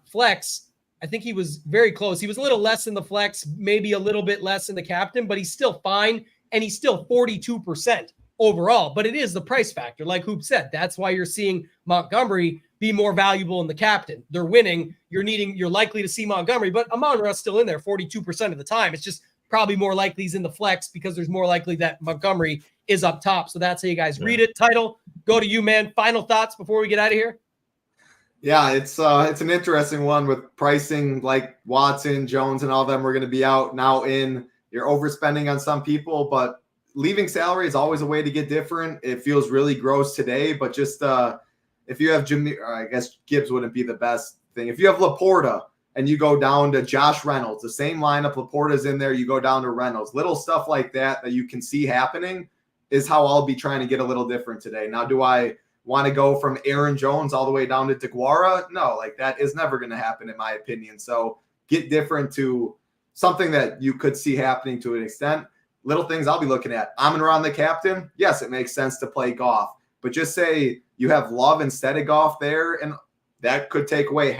flex. I think he was very close. He was a little less in the flex, maybe a little bit less in the captain, but he's still fine. And he's still 42% overall. But it is the price factor. Like Hoop said, that's why you're seeing Montgomery be more valuable in the captain. They're winning. You're likely to see Montgomery, but Amon-Ra's still in there 42% of the time. It's just probably more likely he's in the flex because there's more likely that Montgomery is up top. So that's how you guys read it. Title, go to you, man. Final thoughts before we get out of here? Yeah, it's an interesting one with pricing, like Watson, Jones, and all of them are going to be out now in. You're overspending on some people, but leaving salary is always a way to get different. It feels really gross today, but just if you have Jimmy, I guess Gibbs wouldn't be the best thing. If you have Laporta and you go down to Josh Reynolds, the same lineup, Laporta's in there, you go down to Reynolds. Little stuff like that you can see happening is how I'll be trying to get a little different today. Now, do I want to go from Aaron Jones all the way down to DeGuara? No, like that is never going to happen in my opinion. So get different to something that you could see happening to an extent. Little things I'll be looking at. Amon-Ra the captain. Yes, it makes sense to play Goff, but just say you have Love instead of Goff there, and that could take away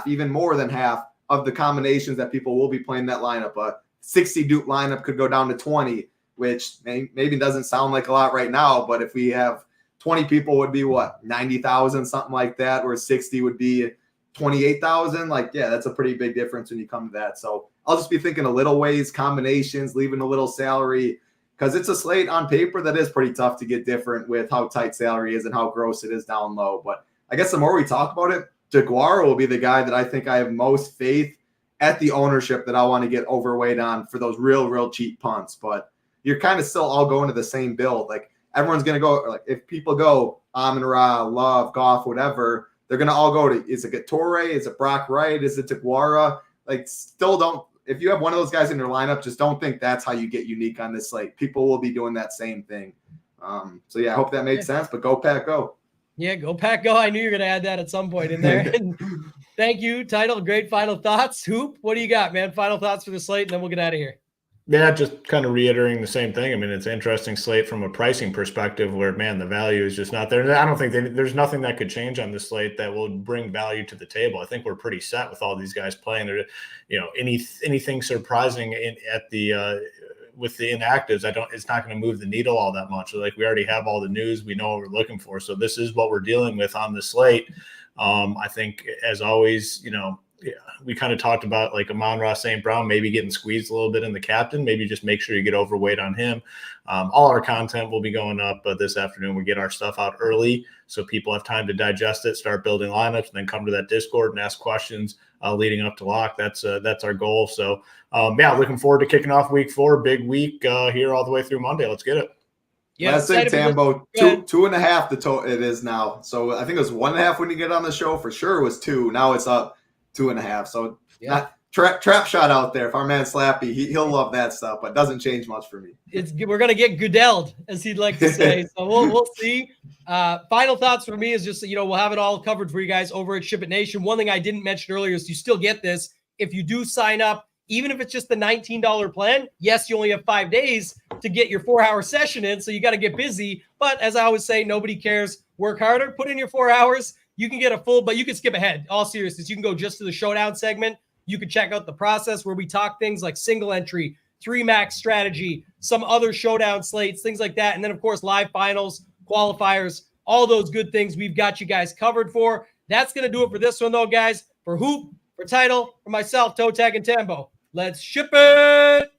even more than half of the combinations that people will be playing that lineup. A 60 Duke lineup could go down to 20, which maybe doesn't sound like a lot right now, but if we have 20 people would be what, 90,000, something like that, where 60 would be 28,000. Like, yeah, that's a pretty big difference when you come to that. So I'll just be thinking a little ways, combinations, leaving a little salary, because it's a slate on paper that is pretty tough to get different with how tight salary is and how gross it is down low. But I guess the more we talk about it, DeGuara will be the guy that I think I have most faith at the ownership that I want to get overweight on for those real cheap punts. But you're kind of still all going to the same build. Like everyone's going to go, like if people go Amon-Ra, Love, Goff, whatever, they're going to all go to, is it Torrey? Is it Brock Wright? Is it DeGuara? Like still don't, if you have one of those guys in your lineup, just don't think that's how you get unique on this slate. People will be doing that same thing. So yeah, I hope that made sense, but go Pack, go. Yeah, go Pack, go. I knew you were going to add that at some point in there. Thank you, Title. Great final thoughts. Hoop, what do you got, man? Final thoughts for the slate, and then we'll get out of here. Yeah, just kind of reiterating the same thing. I mean, it's an interesting slate from a pricing perspective where, man, the value is just not there. I don't think there's nothing that could change on this slate that will bring value to the table. I think we're pretty set with all these guys playing. There, anything surprising with the inactives, it's not going to move the needle all that much. Like we already have all the news, we know what we're looking for. So this is what we're dealing with on the slate. I think as always, we kind of talked about like Amon-Ra St. Brown maybe getting squeezed a little bit in the captain. Maybe just make sure you get overweight on him. All our content will be going up this afternoon. We get our stuff out early so people have time to digest it, start building lineups, and then come to that Discord and ask questions leading up to lock. That's our goal. So looking forward to kicking off week 4. Big week here all the way through Monday. Let's get it. Yeah, last thing, Tambo, 2.5 it is now. So I think it was 1.5 when you get on the show. For sure it was 2. Now it's up 2.5. So not trap shot out there. If our man Slappy, he'll love that stuff, but doesn't change much for me. We're gonna get Goodelled, as he'd like to say. So we'll see. Final thoughts for me is just we'll have it all covered for you guys over at SHIPIT Nation. One thing I didn't mention earlier is you still get this if you do sign up. Even if it's just the $19 plan, yes, you only have 5 days to get your 4-hour session in, so you got to get busy. But as I always say, nobody cares. Work harder. Put in your 4 hours. You can get a full, but you can skip ahead. All seriousness, you can go just to the Showdown segment. You can check out the process where we talk things like single entry, 3-max strategy, some other Showdown slates, things like that. And then, of course, live finals, qualifiers, all those good things we've got you guys covered for. That's going to do it for this one, though, guys. For Hoop, for Title, for myself, ToeTagginTambo. Let's ship it.